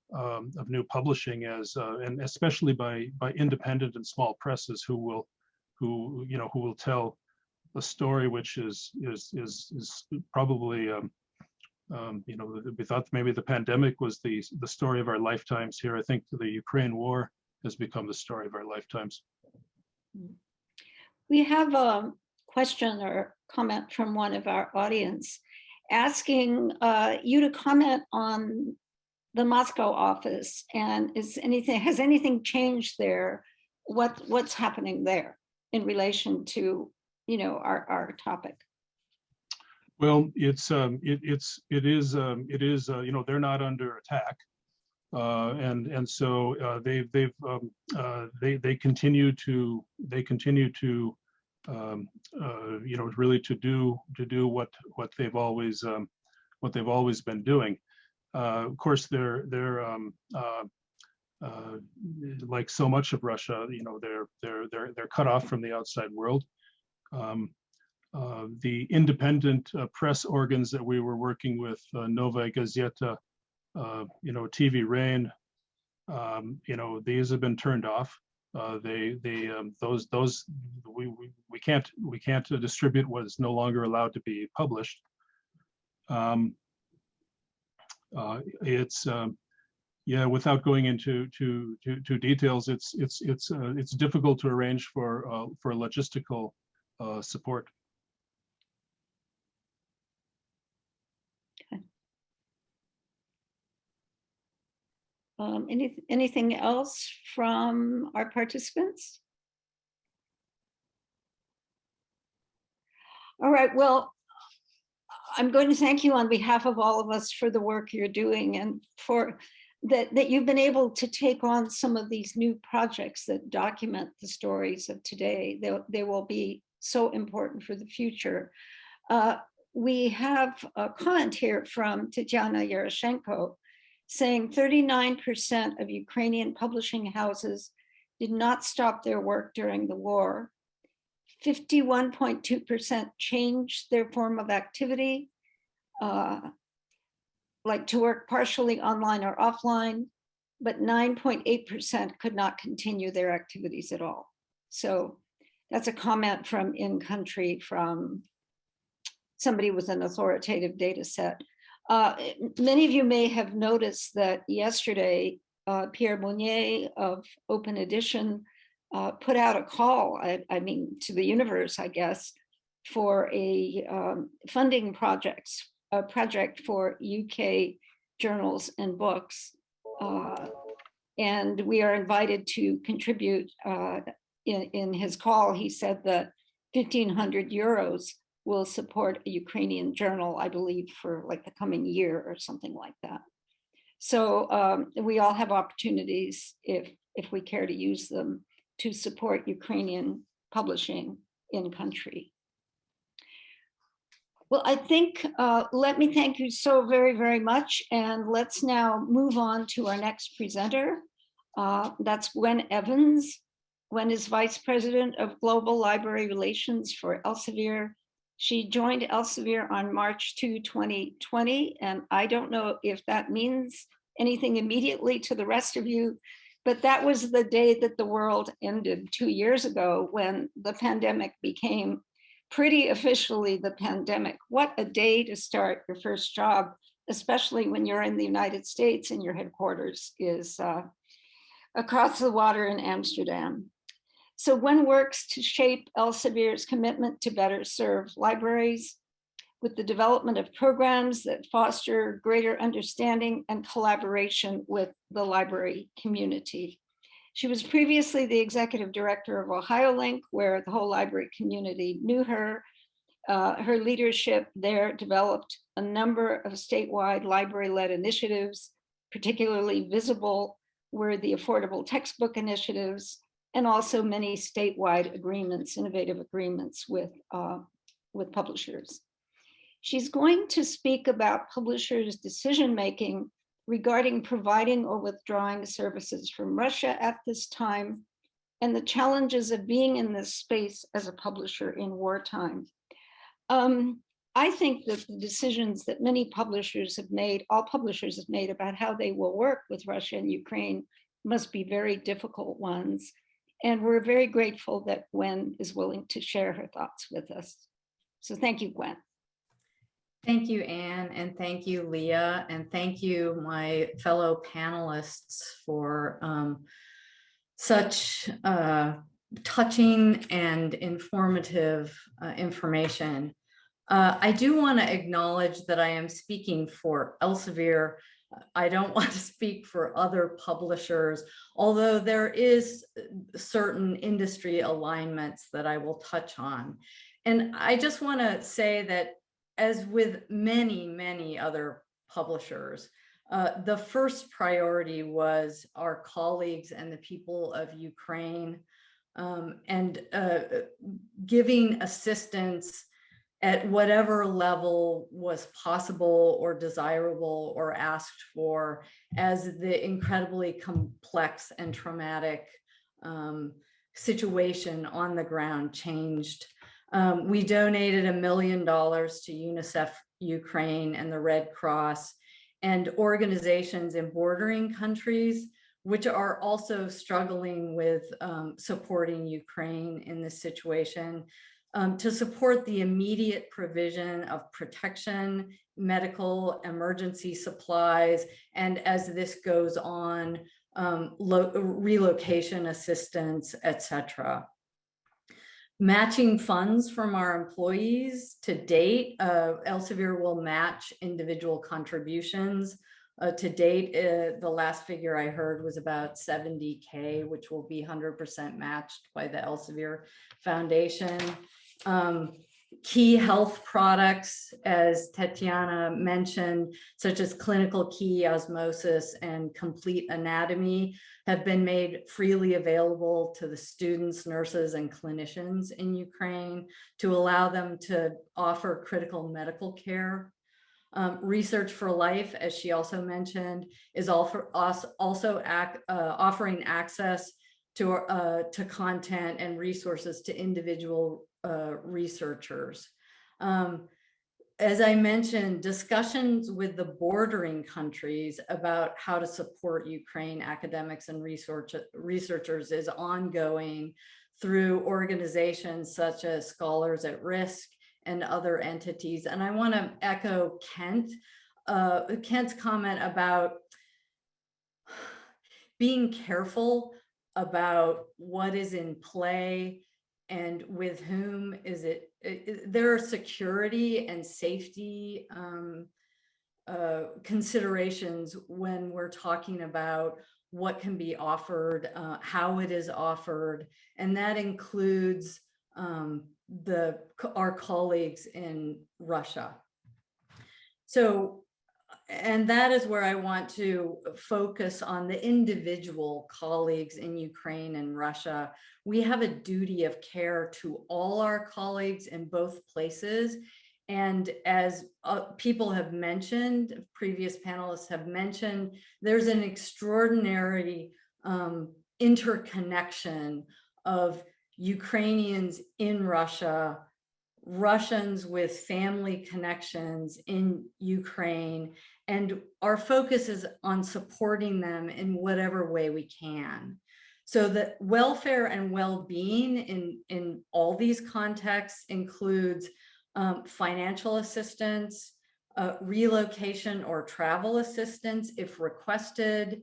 publishing, and especially by independent and small presses who will tell a story which is probably we thought maybe the pandemic was the story of our lifetimes here. I think the Ukraine war has become the story of our lifetimes. We have a question or comment from one of our audience asking you to comment on the Moscow office, and has anything changed there? What's happening there in relation to our topic? Well, it is they're not under attack, and so they continue to really to do what they've always been doing. Of course, they're like so much of Russia, they're cut off from the outside world. The independent press organs that we were working with, Novaya Gazeta, TV Rain, these have been turned off. We can't distribute what is no longer allowed to be published. Yeah, without going into details, it's difficult to arrange for logistical support. Anything else from our participants? All right, well, I'm going to thank you on behalf of all of us for the work you're doing and for that you've been able to take on some of these new projects that document the stories of today. They will be so important for the future. We have a comment here from Tatiana Yaroshenko saying 39% of Ukrainian publishing houses did not stop their work during the war. 51.2% changed their form of activity, like to work partially online or offline, but 9.8% could not continue their activities at all. So that's a comment from in country from somebody with an authoritative data set. Many of you may have noticed that yesterday, Pierre Monnier of Open Edition put out a call, I mean, to the universe, I guess, for a funding project for UK journals and books. And we are invited to contribute. In his call, he said that 1,500 euros will support a Ukrainian journal, I believe, for like the coming year or something like that. So we all have opportunities, if we care to use them, to support Ukrainian publishing in country. Well, I think, let me thank you so very, very much. And let's now move on to our next presenter. That's Gwen Evans. Gwen is Vice President of Global Library Relations for Elsevier. She joined Elsevier on March 2, 2020. And I don't know if that means anything immediately to the rest of you, but that was the day that the world ended 2 years ago when the pandemic became pretty officially the pandemic. What a day to start your first job, especially when you're in the United States and your headquarters is across the water in Amsterdam. So Gwen works to shape Elsevier's commitment to better serve libraries with the development of programs that foster greater understanding and collaboration with the library community. She was previously the executive director of OhioLink, where the whole library community knew her. Her leadership there developed a number of statewide library-led initiatives. Particularly visible were the affordable textbook initiatives and also many statewide agreements, innovative agreements with publishers. She's going to speak about publishers' decision-making regarding providing or withdrawing services from Russia at this time and the challenges of being in this space as a publisher in wartime. I think that the decisions that many publishers have made, all publishers have made about how they will work with Russia and Ukraine must be very difficult ones. And we're very grateful that Gwen is willing to share her thoughts with us. So thank you, Gwen. Thank you, Anne, and thank you, Leah, and thank you, my fellow panelists, for such touching and informative information. I do want to acknowledge that I am speaking for Elsevier. I don't want to speak for other publishers, although there is certain industry alignments that I will touch on. And I just want to say that as with many, many other publishers, the first priority was our colleagues and the people of Ukraine, and giving assistance at whatever level was possible or desirable or asked for as the incredibly complex and traumatic situation on the ground changed. We donated $1 million to UNICEF Ukraine and the Red Cross and organizations in bordering countries, which are also struggling with supporting Ukraine in this situation. to support the immediate provision of protection, medical emergency supplies, and as this goes on, relocation assistance, etc. Matching funds from our employees to date, Elsevier will match individual contributions. To date, the last figure I heard was about 70K, which will be 100% matched by the Elsevier Foundation. Key health products, as Tatiana mentioned, such as clinical key osmosis and complete anatomy, have been made freely available to the students, nurses, and clinicians in Ukraine to allow them to offer critical medical care. Research for Life, as she also mentioned, is also offering access to content and resources to individual researchers. As I mentioned, discussions with the bordering countries about how to support Ukraine academics and researchers is ongoing through organizations such as Scholars at Risk and other entities. And I want to echo Kent's comment about being careful about what is in play and with whom is it. There are security and safety considerations when we're talking about what can be offered, how it is offered, and that includes our colleagues in Russia. So, and that is where I want to focus on the individual colleagues in Ukraine and Russia. We have a duty of care to all our colleagues in both places. And as people have mentioned, previous panelists have mentioned, there's an extraordinary interconnection of Ukrainians in Russia, Russians with family connections in Ukraine, and our focus is on supporting them in whatever way we can. So the welfare and well-being in all these contexts includes financial assistance, relocation or travel assistance if requested,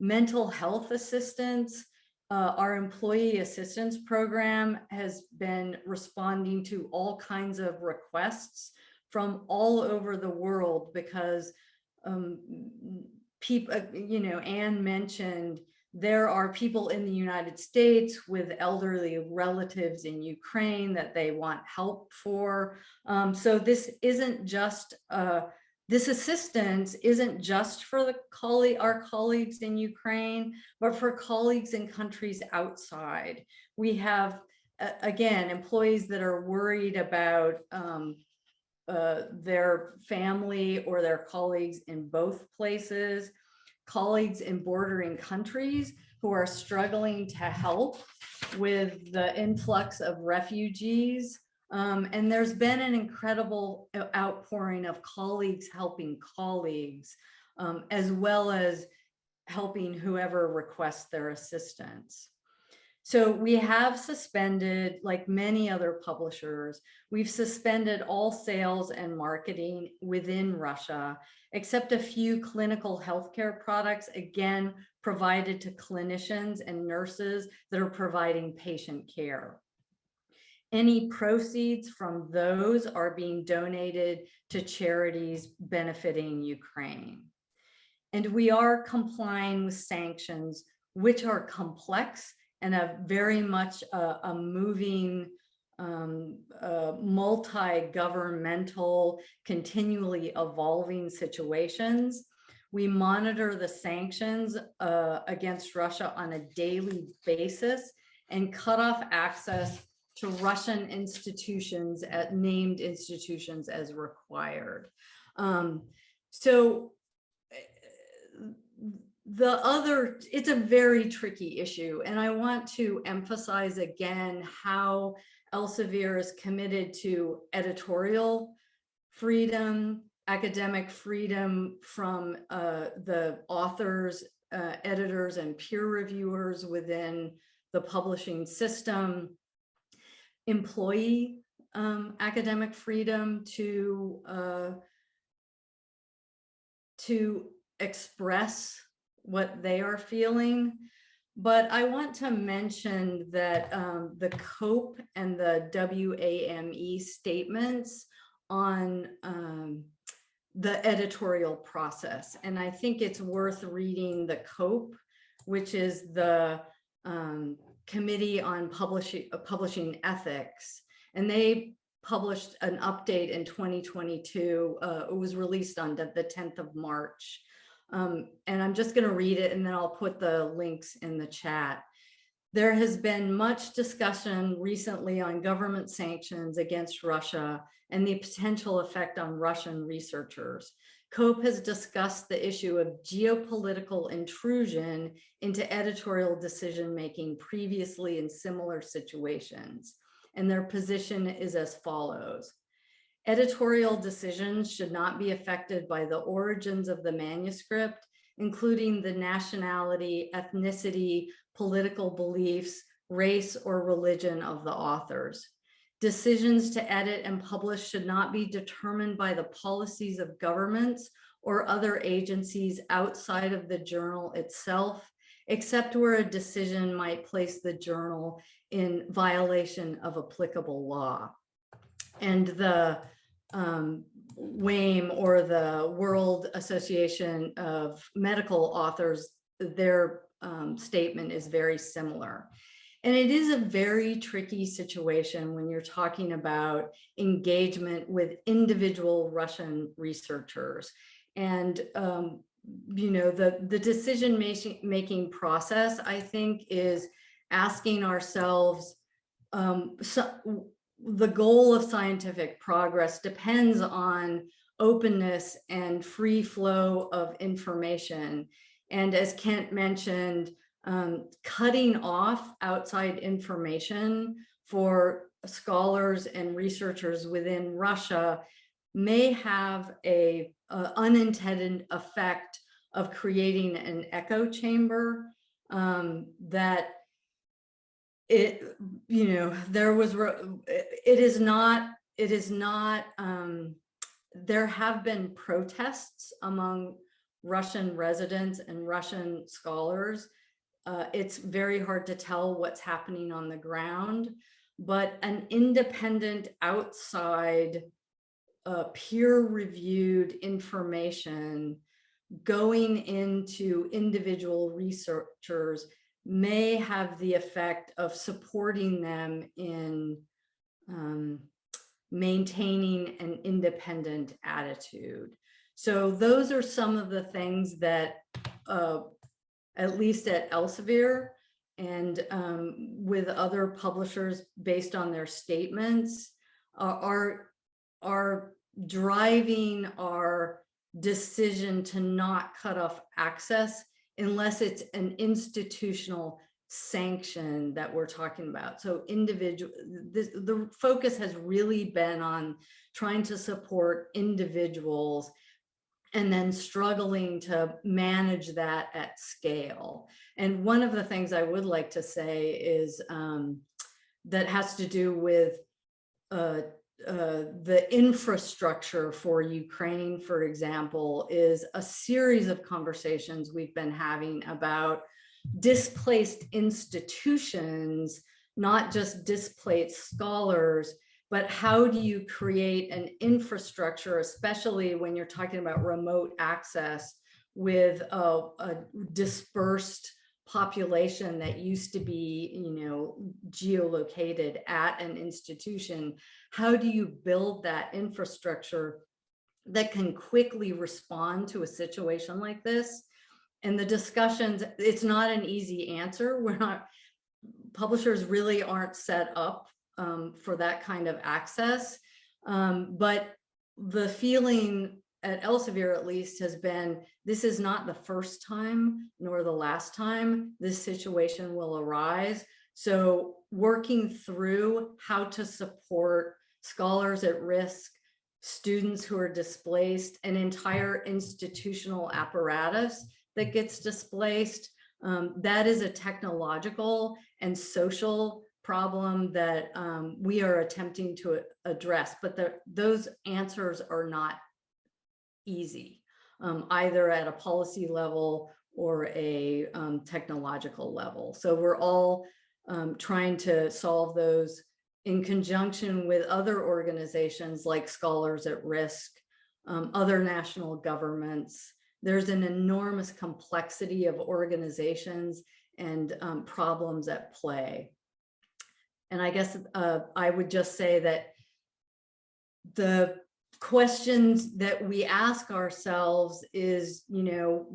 mental health assistance. Our employee assistance program has been responding to all kinds of requests from all over the world because people, Anne mentioned there are people in the United States with elderly relatives in Ukraine that they want help for. So this isn't just this assistance isn't just for our colleagues in Ukraine, but for colleagues in countries outside. We have, again, employees that are worried about their family or their colleagues in both places, colleagues in bordering countries who are struggling to help with the influx of refugees. And there's been an incredible outpouring of colleagues helping colleagues, as well as helping whoever requests their assistance. So we have suspended, like many other publishers, we've suspended all sales and marketing within Russia, except a few clinical healthcare products, again, provided to clinicians and nurses that are providing patient care. Any proceeds from those are being donated to charities benefiting Ukraine. And we are complying with sanctions, which are complex and a very much a moving, multi-governmental, continually evolving situations. We monitor the sanctions against Russia on a daily basis and cut off access to Russian institutions, named institutions as required. So it's a very tricky issue. And I want to emphasize again how Elsevier is committed to editorial freedom, academic freedom from the authors, editors, and peer reviewers within the publishing system, employee academic freedom to express what they are feeling. But I want to mention that the COPE and the WAME statements on the editorial process. And I think it's worth reading the COPE, which is the Committee on Publishing Ethics. And they published an update in 2022. It was released on the 10th of March. And I'm just going to read it, and then I'll put the links in the chat. There has been much discussion recently on government sanctions against Russia and the potential effect on Russian researchers. COPE has discussed the issue of geopolitical intrusion into editorial decision-making previously in similar situations, and their position is as follows. Editorial decisions should not be affected by the origins of the manuscript, including the nationality, ethnicity, political beliefs, race, or religion of the authors. Decisions to edit and publish should not be determined by the policies of governments or other agencies outside of the journal itself, except where a decision might place the journal in violation of applicable law. And the WAME, or the World Association of Medical Authors, their statement is very similar. And it is a very tricky situation when you're talking about engagement with individual Russian researchers. And, you know, the decision-making process, I think, is asking ourselves, the goal of scientific progress depends on openness and free flow of information. And as Kent mentioned, cutting off outside information for scholars and researchers within Russia may have a unintended effect of creating an echo chamber that it, you know, there was, it is not, there have been protests among Russian residents and Russian scholars. It's very hard to tell what's happening on the ground, but an independent outside peer-reviewed information going into individual researchers may have the effect of supporting them in maintaining an independent attitude. So those are some of the things that, at least at Elsevier and with other publishers, based on their statements, are driving our decision to not cut off access unless it's an institutional sanction that we're talking about. So the focus has really been on trying to support individuals and then struggling to manage that at scale. And one of the things I would like to say is that has to do with the infrastructure for Ukraine, for example, is a series of conversations we've been having about displaced institutions, not just displaced scholars, but how do you create an infrastructure, especially when you're talking about remote access with a dispersed population that used to be, you know, geolocated at an institution. How do you build that infrastructure that can quickly respond to a situation like this? And the discussions, it's not an easy answer. Publishers really aren't set up for that kind of access. But the feeling at Elsevier, at least, has been, this is not the first time nor the last time this situation will arise. So working through how to support scholars at risk, students who are displaced, an entire institutional apparatus that gets displaced, that is a technological and social problem that we are attempting to address, but those answers are not easy, either at a policy level or a technological level. So we're all trying to solve those in conjunction with other organizations like Scholars at Risk, other national governments. There's an enormous complexity of organizations and problems at play. And I guess I would just say that the questions that we ask ourselves is, you know,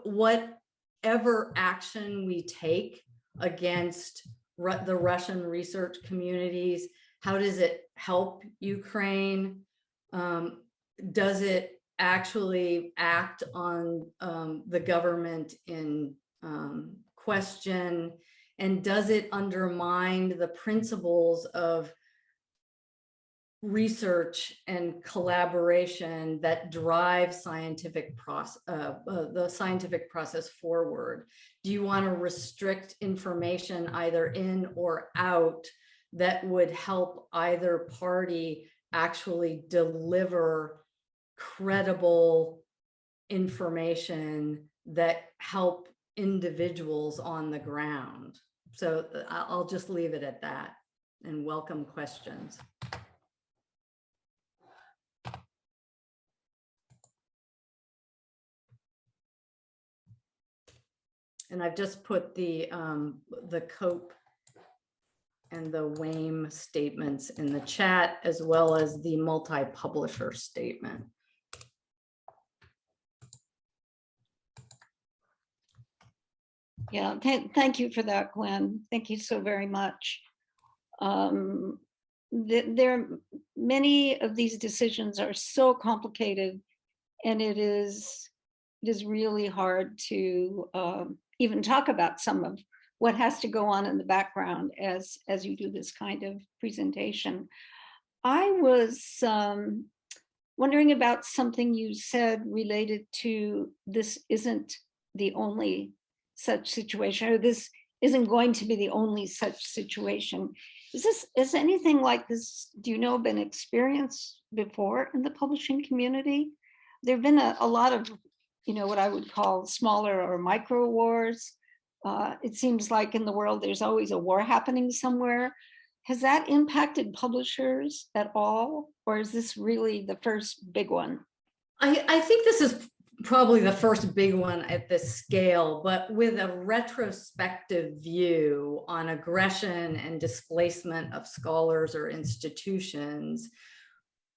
whatever action we take against the Russian research communities, how does it help Ukraine? Does it actually act on the government in question? And does it undermine the principles of research and collaboration that drive the scientific process forward? Do you want to restrict information either in or out that would help either party actually deliver credible information that help individuals on the ground? So I'll just leave it at that and welcome questions. And I've just put the COPE and the WAME statements in the chat, as well as the multi-publisher statement. Yeah, thank you for that, Gwen. Thank you so very much. Many of these decisions are so complicated, and it is really hard to even talk about some of what has to go on in the background as you do this kind of presentation. I was wondering about something you said related to this isn't the only such situation, or this isn't going to be the only such situation. Is anything like this, do you know, been experienced before in the publishing community? There have been a lot of, you know, what I would call smaller or micro wars. It seems like in the world, there's always a war happening somewhere. Has that impacted publishers at all? Or is this really the first big one? I think this is probably the first big one at this scale, but with a retrospective view on aggression and displacement of scholars or institutions.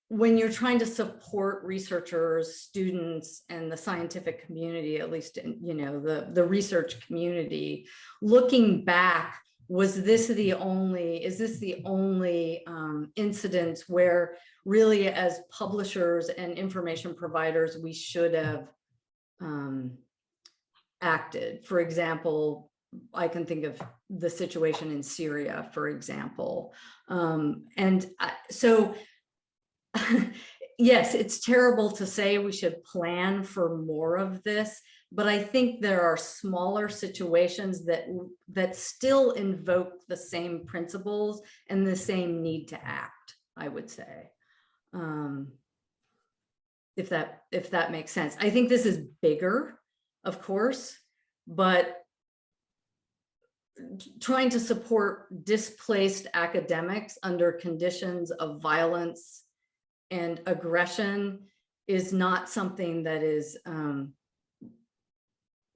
When you're trying to support researchers, students, and the scientific community, at least in, you know, the research community, looking back, is this the only incident where really as publishers and information providers, we should have acted? For example, I can think of the situation in Syria, for example. So yes, it's terrible to say we should plan for more of this, but I think there are smaller situations that still invoke the same principles and the same need to act, I would say, if that makes sense. I think this is bigger, of course, but trying to support displaced academics under conditions of violence and aggression is not something that is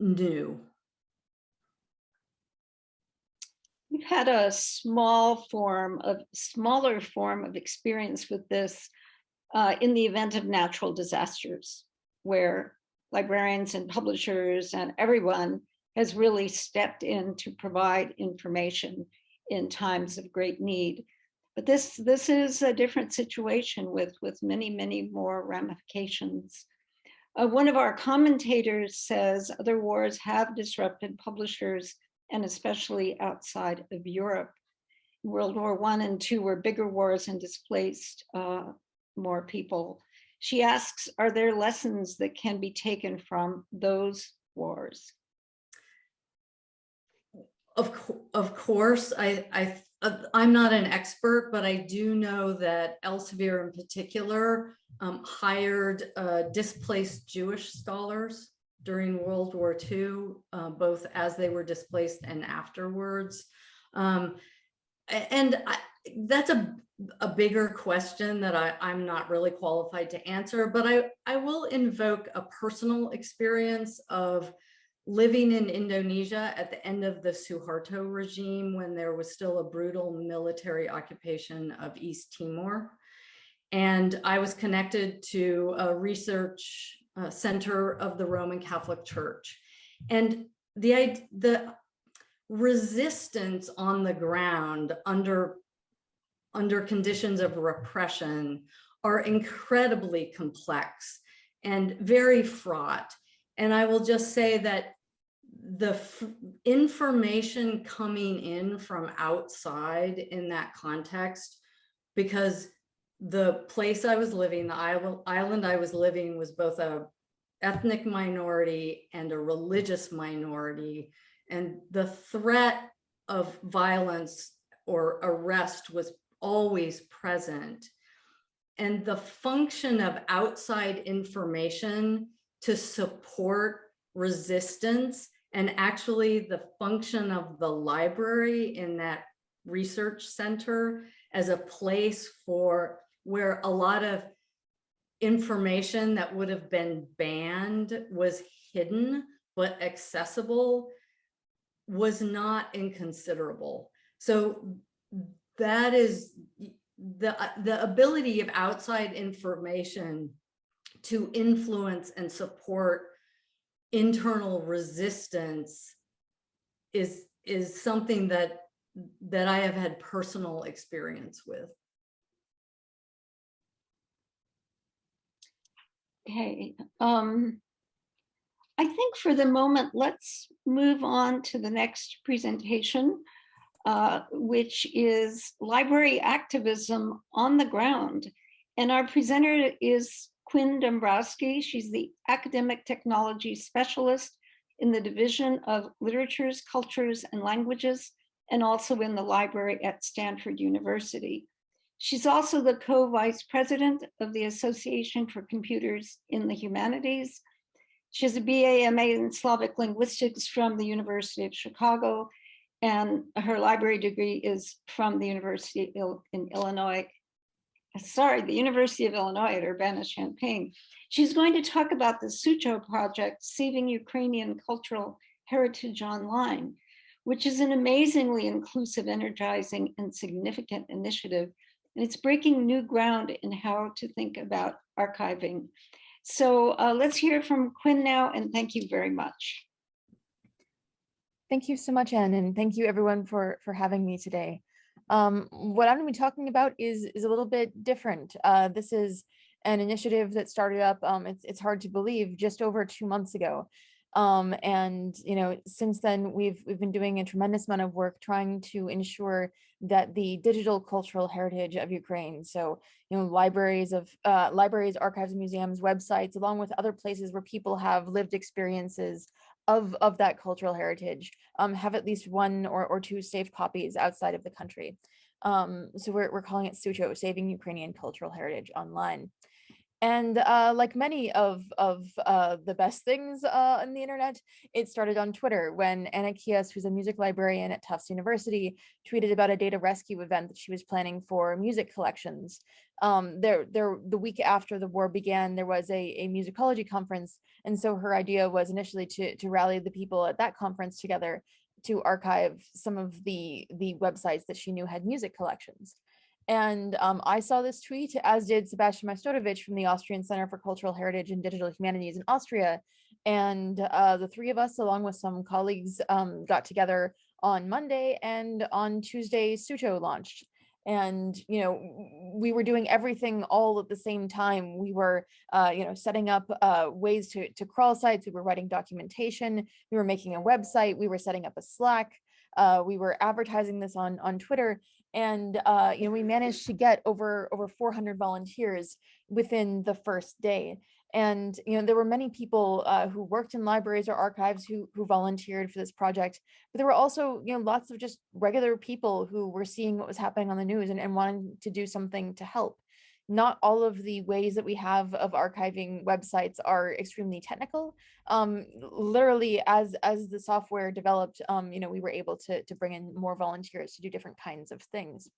new. We've had a smaller form of experience with this in the event of natural disasters, where librarians and publishers and everyone has really stepped in to provide information in times of great need. But this is a different situation with many, many more ramifications. One of our commentators says other wars have disrupted publishers, and especially outside of Europe. World War I and II were bigger wars and displaced more people. She asks, are there lessons that can be taken from those wars? Of course, I'm not an expert, but I do know that Elsevier in particular hired displaced Jewish scholars during World War II, both as they were displaced and afterwards. That's a bigger question that I'm not really qualified to answer, but I will invoke a personal experience of living in Indonesia at the end of the Suharto regime, when there was still a brutal military occupation of East Timor. And I was connected to a research center of the Roman Catholic Church. And the resistance on the ground under conditions of repression are incredibly complex and very fraught. And I will just say that the information coming in from outside in that context, because the place I was living, the island I was living, was both a ethnic minority and a religious minority. And the threat of violence or arrest was always present. And the function of outside information to support resistance, and actually the function of the library in that research center as a place where a lot of information that would have been banned was hidden but accessible, was not inconsiderable. So that is the ability of outside information to influence and support internal resistance is something that I have had personal experience with. Okay, I think for the moment, let's move on to the next presentation, which is library activism on the ground. And our presenter is Quinn Dombrowski. She's the academic technology specialist in the Division of Literatures, Cultures, and Languages, and also in the library at Stanford University. She's also the co-vice president of the Association for Computers in the Humanities. She has a BA, MA in Slavic linguistics from the University of Chicago, and her library degree is from the University in Illinois. Sorry, the University of Illinois at Urbana-Champaign. She's going to talk about the SUCHO project, Saving Ukrainian Cultural Heritage Online, which is an amazingly inclusive, energizing, and significant initiative. And it's breaking new ground in how to think about archiving. So let's hear from Quinn now, and thank you very much. Thank you so much, Anne, and thank you everyone for having me today. What I'm going to be talking about is a little bit different. This is an initiative that started up, it's hard to believe, just over 2 months ago. And since then we've been doing a tremendous amount of work trying to ensure that the digital cultural heritage of Ukraine, so libraries, archives, museums, websites, along with other places where people have lived experiences of that cultural heritage, have at least one or two saved copies outside of the country. So we're calling it SUCHO, Saving Ukrainian Cultural Heritage Online. And like many of the best things on the internet, it started on Twitter when Anna Kias, who's a music librarian at Tufts University, tweeted about a data rescue event that she was planning for music collections. The week after the war began, there was a musicology conference. And so her idea was initially to rally the people at that conference together to archive some of the websites that she knew had music collections. And I saw this tweet, as did Sebastian Majstorovic from the Austrian Center for Cultural Heritage and Digital Humanities in Austria. And the three of us, along with some colleagues, got together on Monday, and on Tuesday, SUCHO launched. And, we were doing everything all at the same time. We were, setting up ways to crawl sites. We were writing documentation. We were making a website. We were setting up a Slack. We were advertising this on Twitter. And we managed to get over 400 volunteers within the first day. And there were many people who worked in libraries or archives who volunteered for this project, but there were also lots of just regular people who were seeing what was happening on the news and wanting to do something to help. Not all of the ways that we have of archiving websites are extremely technical. Literally, as the software developed, we were able to bring in more volunteers to do different kinds of things.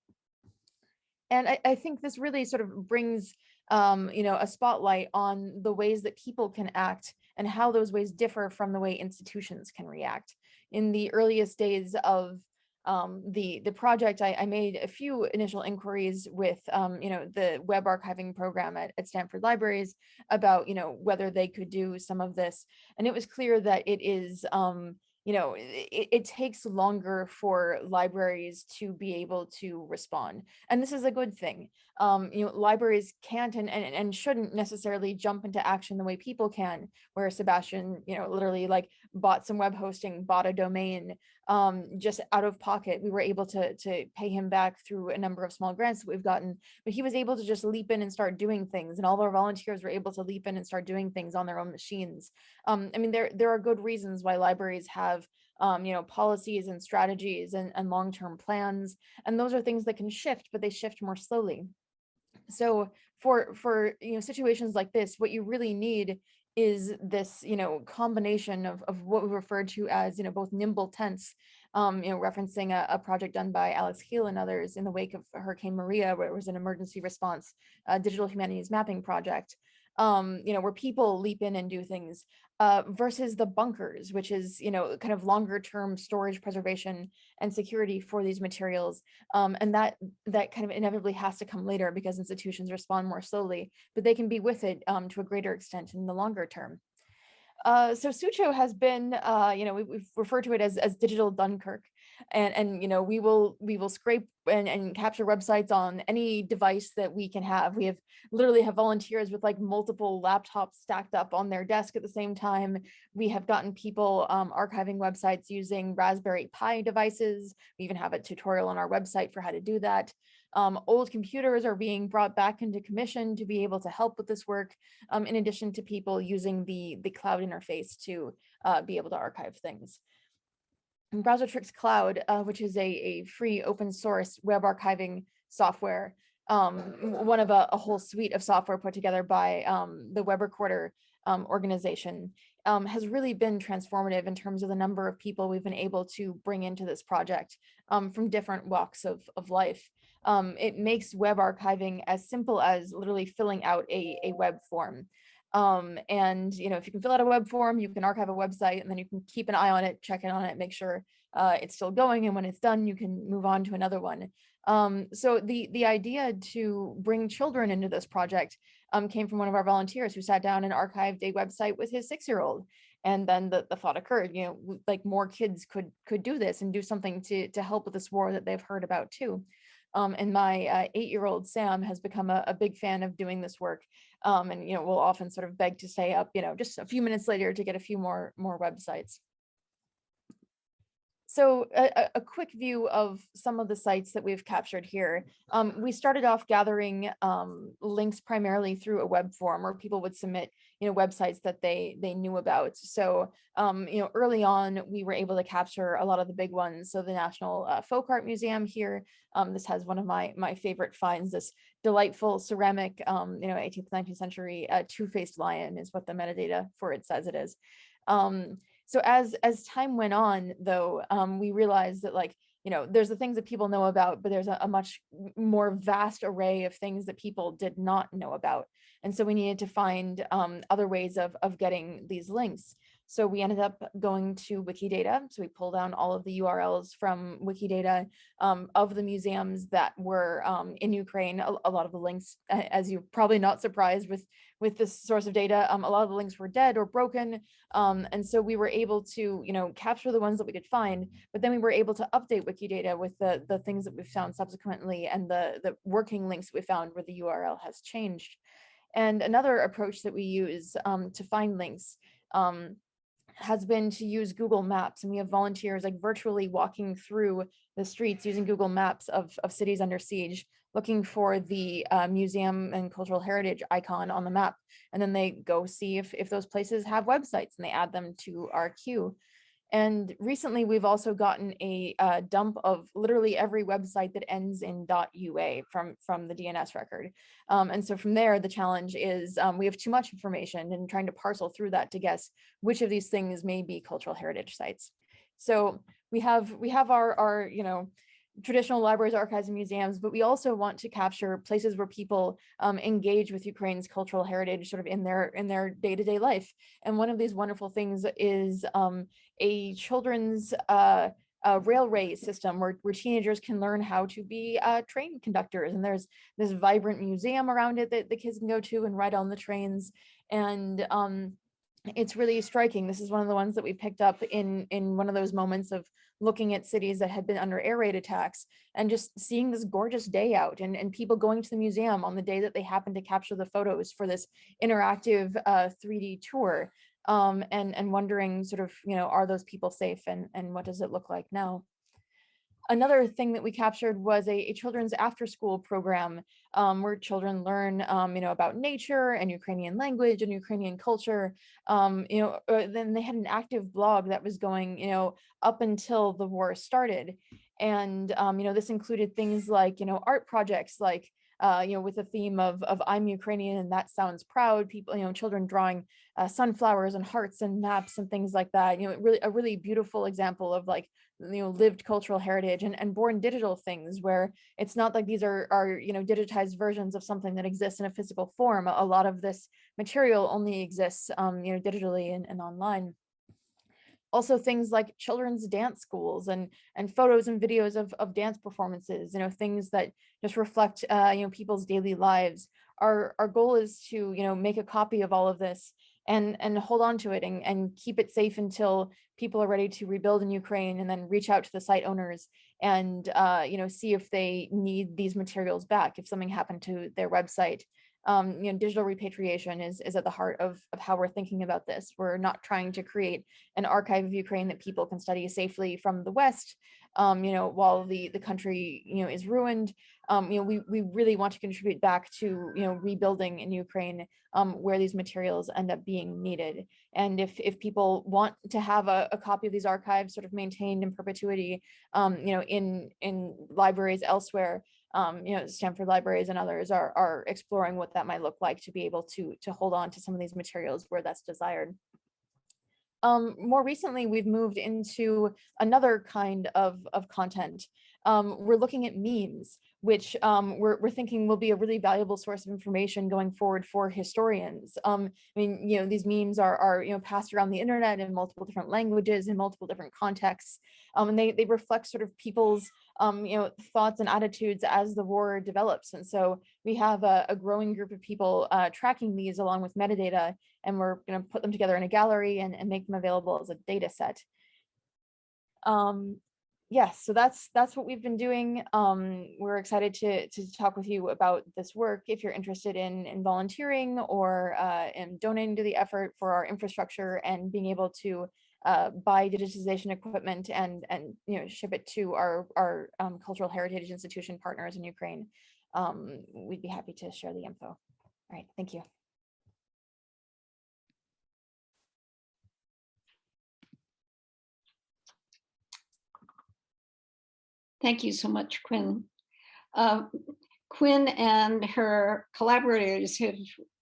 And I think this really sort of brings a spotlight on the ways that people can act and how those ways differ from the way institutions can react. In the earliest days of the project, I made a few initial inquiries with the web archiving program at Stanford Libraries about whether they could do some of this, and it was clear that it is it takes longer for libraries to be able to respond, and this is a good thing. Libraries can't and shouldn't necessarily jump into action the way people can, where Sebastian literally like bought some web hosting, bought a domain just out of pocket. We were able to pay him back through a number of small grants that we've gotten, but he was able to just leap in and start doing things, and all of our volunteers were able to leap in and start doing things on their own machines. I mean, there are good reasons why libraries have policies and strategies and long-term plans, and those are things that can shift, but they shift more slowly. So for situations like this, what you really need is this combination of what we refer to as both nimble tense, referencing a project done by Alex Heel and others in the wake of Hurricane Maria, where it was an emergency response digital humanities mapping project, where people leap in and do things, versus the bunkers, which is kind of longer term storage, preservation, and security for these materials, and that kind of inevitably has to come later because institutions respond more slowly, but they can be with it to a greater extent in the longer term. So SUCHO has been, we've referred to it as digital Dunkirk, and we will scrape and capture websites on any device that we can have. We literally have volunteers with like multiple laptops stacked up on their desk at the same time. We have gotten people archiving websites using Raspberry Pi devices. We even have a tutorial on our website for how to do that. Old computers are being brought back into commission to be able to help with this work, in addition to people using the cloud interface to be able to archive things. And Browsertrix Cloud, which is a free open source web archiving software, one of a whole suite of software put together by the Web Recorder organization, has really been transformative in terms of the number of people we've been able to bring into this project from different walks of life. It makes web archiving as simple as literally filling out a web form. And if you can fill out a web form, you can archive a website, and then you can keep an eye on it, check in on it, make sure it's still going, and when it's done, you can move on to another one. So the idea to bring children into this project came from one of our volunteers who sat down and archived a website with his 6-year-old. And then the thought occurred, like more kids could do this and do something to help with this war that they've heard about too. And my 8-year-old Sam has become a big fan of doing this work, and we'll often sort of beg to stay up just a few minutes later to get a few more websites. So a quick view of some of the sites that we've captured here. We started off gathering links primarily through a web form where people would submit websites that they knew about. So early on, we were able to capture a lot of the big ones. So the National Folk Art Museum here, this has one of my favorite finds, this delightful ceramic 18th, 19th century two-faced lion is what the metadata for it says it is. So as time went on, though, we realized that there's the things that people know about, but there's a much more vast array of things that people did not know about. And so we needed to find other ways of getting these links. So we ended up going to Wikidata. So we pulled down all of the URLs from Wikidata of the museums that were in Ukraine. A lot of the links, as you're probably not surprised with this source of data, a lot of the links were dead or broken. And so we were able to, capture the ones that we could find, but then we were able to update Wikidata with the things that we found subsequently and the working links we found where the URL has changed. And another approach that we use to find links has been to use Google Maps, and we have volunteers like virtually walking through the streets using Google Maps of cities under siege, looking for the museum and cultural heritage icon on the map. And then they go see if those places have websites, and they add them to our queue. And recently we've also gotten a dump of literally every website that ends in .ua from the DNS record. And so from there, the challenge is we have too much information and trying to parcel through that to guess which of these things may be cultural heritage sites. So we have our traditional libraries, archives, and museums, but we also want to capture places where people engage with Ukraine's cultural heritage sort of in their day-to-day life. And one of these wonderful things is a children's railway system where teenagers can learn how to be train conductors. And there's this vibrant museum around it that the kids can go to and ride on the trains. And it's really striking. This is one of the ones that we picked up in one of those moments of looking at cities that had been under air raid attacks and just seeing this gorgeous day out and people going to the museum on the day that they happened to capture the photos for this interactive 3D tour, and wondering sort of, are those people safe and what does it look like now? Another thing that we captured was a children's after-school program where children learn, about nature and Ukrainian language and Ukrainian culture. Then they had an active blog that was going, up until the war started. And, this included things like, art projects like, with the theme of I'm Ukrainian and that sounds proud. People, children drawing sunflowers and hearts and maps and things like that. Really a really beautiful example of like, lived cultural heritage and born digital things where it's not like these are digitized versions of something that exists in a physical form. A lot of this material only exists, digitally and online. Also things like children's dance schools and photos and videos of dance performances, things that just reflect, people's daily lives. Our goal is to, make a copy of all of this and hold on to it and keep it safe until people are ready to rebuild in Ukraine, and then reach out to the site owners and, see if they need these materials back, if something happened to their website. Digital repatriation is at the heart of how we're thinking about this. We're not trying to create an archive of Ukraine that people can study safely from the West, while the country, is ruined. We really want to contribute back to, rebuilding in Ukraine, where these materials end up being needed. And if people want to have a copy of these archives sort of maintained in perpetuity, in libraries elsewhere, Stanford libraries and others are exploring what that might look like to be able to hold on to some of these materials where that's desired. More recently, we've moved into another kind of content. We're looking at memes, which we're thinking will be a really valuable source of information going forward for historians. These memes are passed around the internet in multiple different languages, in multiple different contexts, and they reflect sort of people's thoughts and attitudes as the war develops. And so we have a growing group of people tracking these along with metadata, and we're going to put them together in a gallery and make them available as a data set. Yes, so that's what we've been doing. We're excited to talk with you about this work if you're interested in volunteering or in donating to the effort for our infrastructure and being able to buy digitization equipment and ship it to our cultural heritage institution partners in Ukraine. We'd be happy to share the info. All right, thank you. Thank you so much, Quinn. Quinn and her collaborators have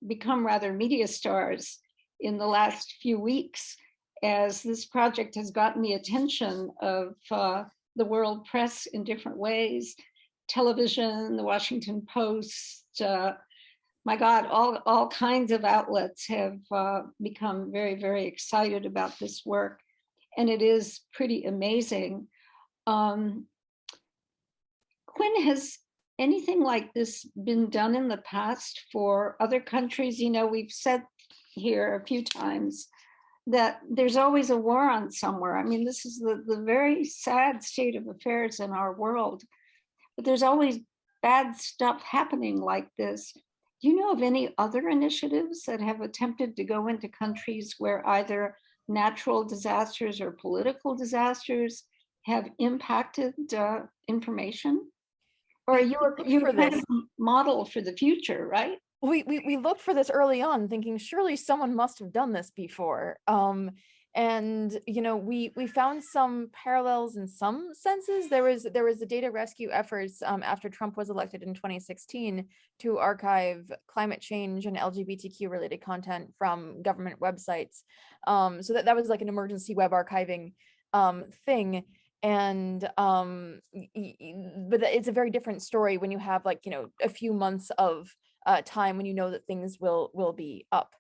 become rather media stars in the last few weeks, as this project has gotten the attention of the world press in different ways, television, the Washington Post, my God, all kinds of outlets have become very, very excited about this work. And it is pretty amazing. Quinn, has anything like this been done in the past for other countries? We've said here a few times that there's always a war on somewhere. I mean, this is the very sad state of affairs in our world, but there's always bad stuff happening like this. Do you know of any other initiatives that have attempted to go into countries where either natural disasters or political disasters have impacted information? Or you're kind of a model for the future, right? We looked for this early on, thinking surely someone must have done this before. And you know, we found some parallels in some senses. There was the data rescue efforts after Trump was elected in 2016 to archive climate change and LGBTQ related content from government websites. So that was like an emergency web archiving thing. And but it's a very different story when you have, like, you know, a few months of time when you know that things will be up.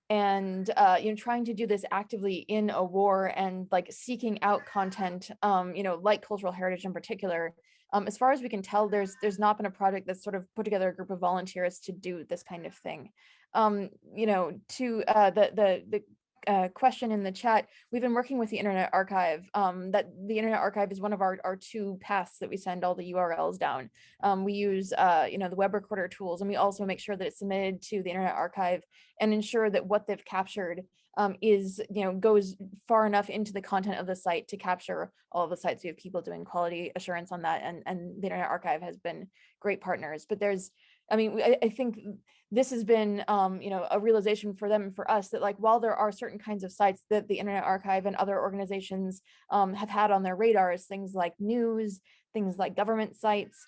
And you know, trying to do this actively in a war and like seeking out content, you know, like cultural heritage in particular, as far as we can tell, there's not been a project that's sort of put together a group of volunteers to do this kind of thing. You know, to the question in the chat, we've been working with the Internet Archive. That the Internet Archive is one of our two paths that we send all the URLs down. We use you know, the web recorder tools, and we also make sure that it's submitted to the Internet Archive and ensure that what they've captured is, you know, goes far enough into the content of the site to capture all of the sites. We have people doing quality assurance on that, and the Internet Archive has been great partners. But there's, I mean, I think this has been, you know, a realization for them and for us that, like, while there are certain kinds of sites that the Internet Archive and other organizations have had on their radars, things like news, things like government sites,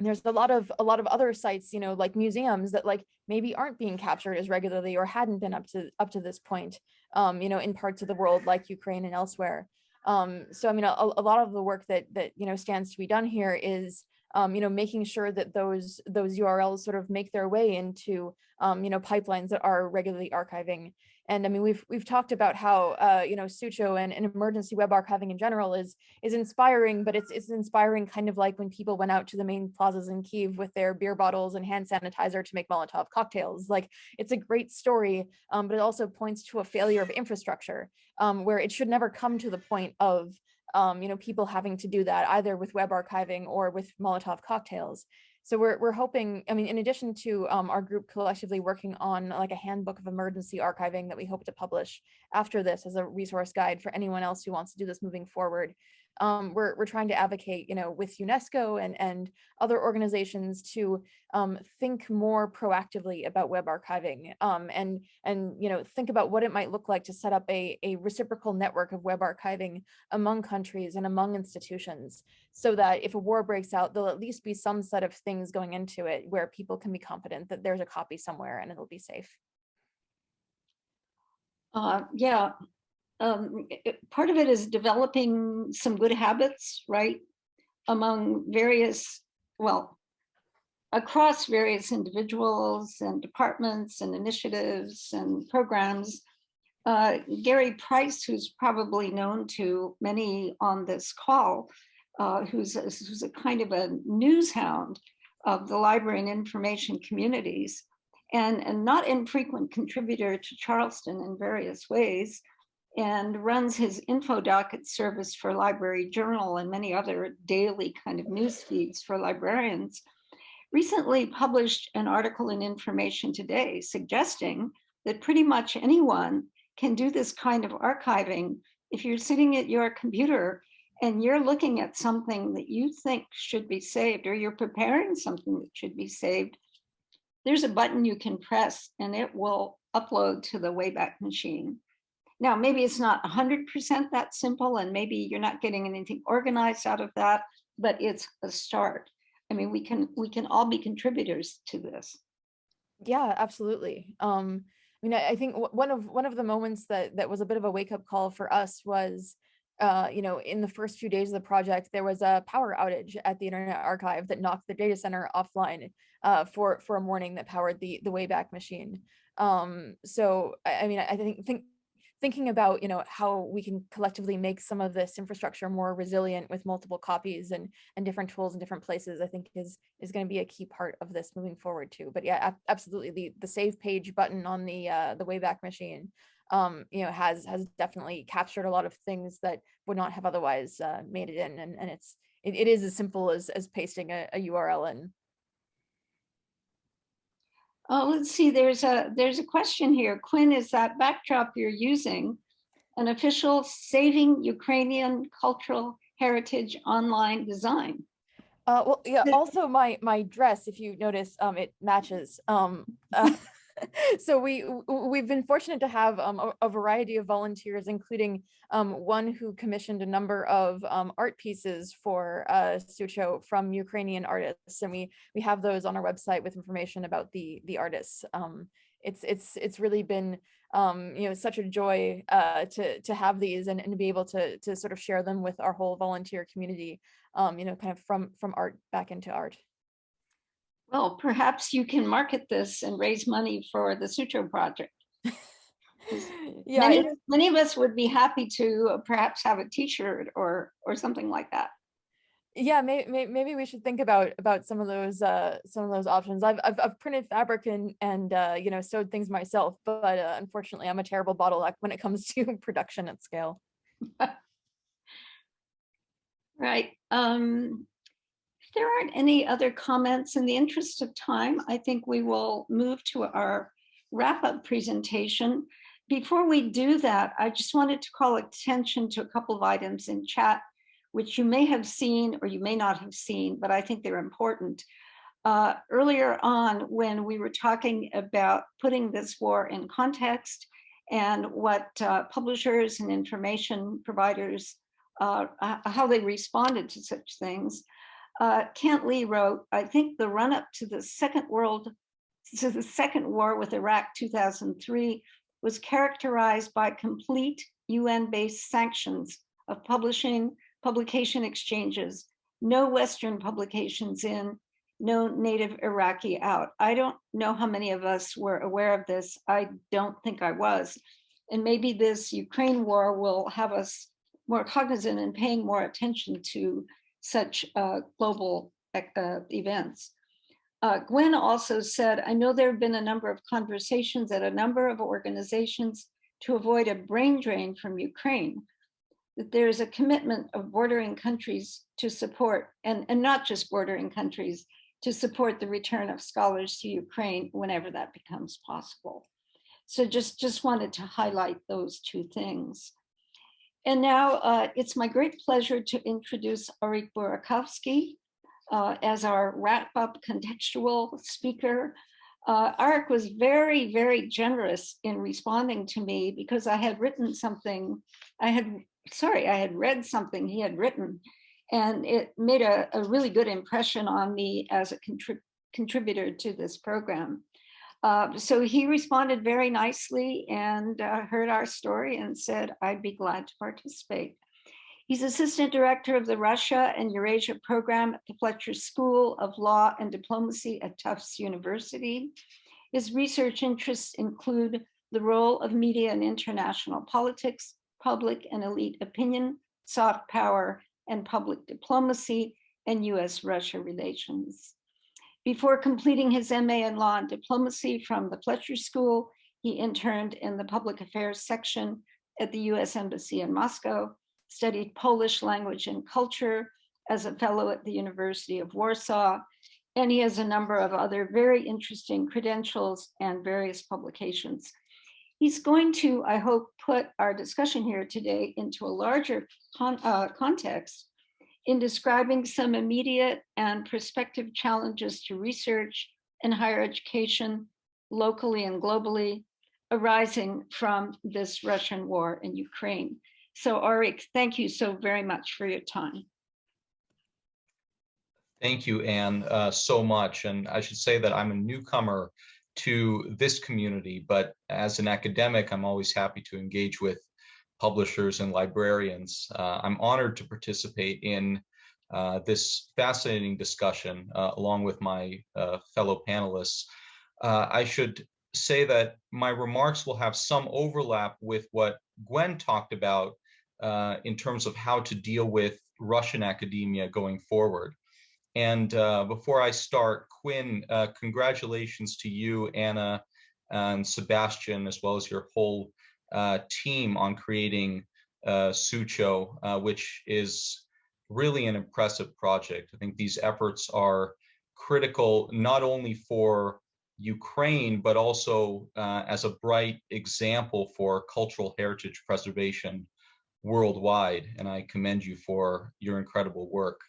there's a lot of other sites, you know, like museums that like maybe aren't being captured as regularly or hadn't been up to this point, you know, in parts of the world like Ukraine and elsewhere. So I mean, a lot of the work that you know, stands to be done here is you know, making sure that those URLs sort of make their way into you know, pipelines that are regularly archiving. And I mean, we've talked about how you know, SUCHO and emergency web archiving in general is inspiring, but it's inspiring kind of like when people went out to the main plazas in Kyiv with their beer bottles and hand sanitizer to make Molotov cocktails. Like, it's a great story, but it also points to a failure of infrastructure, where it should never come to the point of you know, people having to do that either with web archiving or with Molotov cocktails. So we're hoping, I mean, in addition to our group collectively working on like a handbook of emergency archiving that we hope to publish after this as a resource guide for anyone else who wants to do this moving forward, we're trying to advocate, you know, with UNESCO and other organizations to think more proactively about web archiving, and you know, think about what it might look like to set up a reciprocal network of web archiving among countries and among institutions, so that if a war breaks out, there'll at least be some set of things going into it where people can be confident that there's a copy somewhere and it'll be safe. Yeah. Part of it is developing some good habits, right, among various, well, across various individuals and departments and initiatives and programs. Gary Price, who's probably known to many on this call, who's a kind of a news hound of the library and information communities, and not infrequent contributor to Charleston in various ways, and runs his info docket service for Library Journal and many other daily kind of news feeds for librarians, recently published an article in Information Today suggesting that pretty much anyone can do this kind of archiving. If you're sitting at your computer and you're looking at something that you think should be saved, or you're preparing something that should be saved, there's a button you can press and it will upload to the Wayback Machine. Now, maybe it's not 100% that simple, and maybe you're not getting anything organized out of that, but it's a start. I mean, we can all be contributors to this. Yeah, absolutely. I mean, I think one of the moments that was a bit of a wake-up call for us was, you know, in the first few days of the project, there was a power outage at the Internet Archive that knocked the data center offline for a morning that powered the Wayback Machine. So I mean, I think thinking about, you know, how we can collectively make some of this infrastructure more resilient with multiple copies and different tools in different places, I think is going to be a key part of this moving forward too. But yeah, absolutely, the save page button on the Wayback Machine, you know, has definitely captured a lot of things that would not have otherwise made it in, and it is as simple as pasting a URL in. Let's see, there's a question here. Quinn, is that backdrop you're using an official Saving Ukrainian Cultural Heritage online design? Well, yeah, also my dress, if you notice, it matches. So we've been fortunate to have a variety of volunteers, including one who commissioned a number of art pieces for SUCHO from Ukrainian artists, and we have those on our website with information about the artists. It's really been such a joy to have these and to be able to sort of share them with our whole volunteer community, kind of from art back into art. Well, perhaps you can market this and raise money for the SUCHO project. Yeah, many of us would be happy to perhaps have a T-shirt or something like that. Yeah, maybe we should think about some of those options. I've printed fabric and sewed things myself, but unfortunately, I'm a terrible bottleneck when it comes to production at scale. Right. If there aren't any other comments, in the interest of time, I think we will move to our wrap-up presentation. Before we do that, I just wanted to call attention to a couple of items in chat, which you may have seen or you may not have seen, but I think they're important. Earlier on, when we were talking about putting this war in context and what publishers and information providers, how they responded to such things, Kent Lee wrote, I think the run-up to the second war with Iraq 2003 was characterized by complete UN-based sanctions of publication exchanges, no Western publications in, no native Iraqi out. I don't know how many of us were aware of this. I don't think I was. And maybe this Ukraine war will have us more cognizant and paying more attention to such global events. Gwen also said, I know there have been a number of conversations at a number of organizations to avoid a brain drain from Ukraine, that there is a commitment of bordering countries to support, and not just bordering countries, to support the return of scholars to Ukraine whenever that becomes possible. So just wanted to highlight those two things. And now it's my great pleasure to introduce Arik Burakovsky as our wrap-up contextual speaker. Arik was very, very generous in responding to me because I had written something, I had read something he had written, and it made a really good impression on me as a contributor to this program. So he responded very nicely and heard our story and said, I'd be glad to participate. He's assistant director of the Russia and Eurasia Program at the Fletcher School of Law and Diplomacy at Tufts University. His research interests include the role of media in international politics, public and elite opinion, soft power, and public diplomacy, and US-Russia relations. Before completing his MA in Law and Diplomacy from the Fletcher School, he interned in the Public Affairs section at the US Embassy in Moscow, studied Polish language and culture as a fellow at the University of Warsaw, and he has a number of other very interesting credentials and various publications. He's going to, I hope, put our discussion here today into a larger context in describing some immediate and prospective challenges to research and higher education, locally and globally, arising from this Russian war in Ukraine. So Arik, thank you so very much for your time. Thank you, Anne, so much. And I should say that I'm a newcomer to this community, but as an academic, I'm always happy to engage with publishers and librarians. I'm honored to participate in this fascinating discussion along with my fellow panelists. I should say that my remarks will have some overlap with what Gwen talked about in terms of how to deal with Russian academia going forward. And before I start, Quinn, congratulations to you, Anna, and Sebastian, as well as your whole team on creating SUCHO, which is really an impressive project. I think these efforts are critical not only for Ukraine, but also as a bright example for cultural heritage preservation worldwide. And I commend you for your incredible work.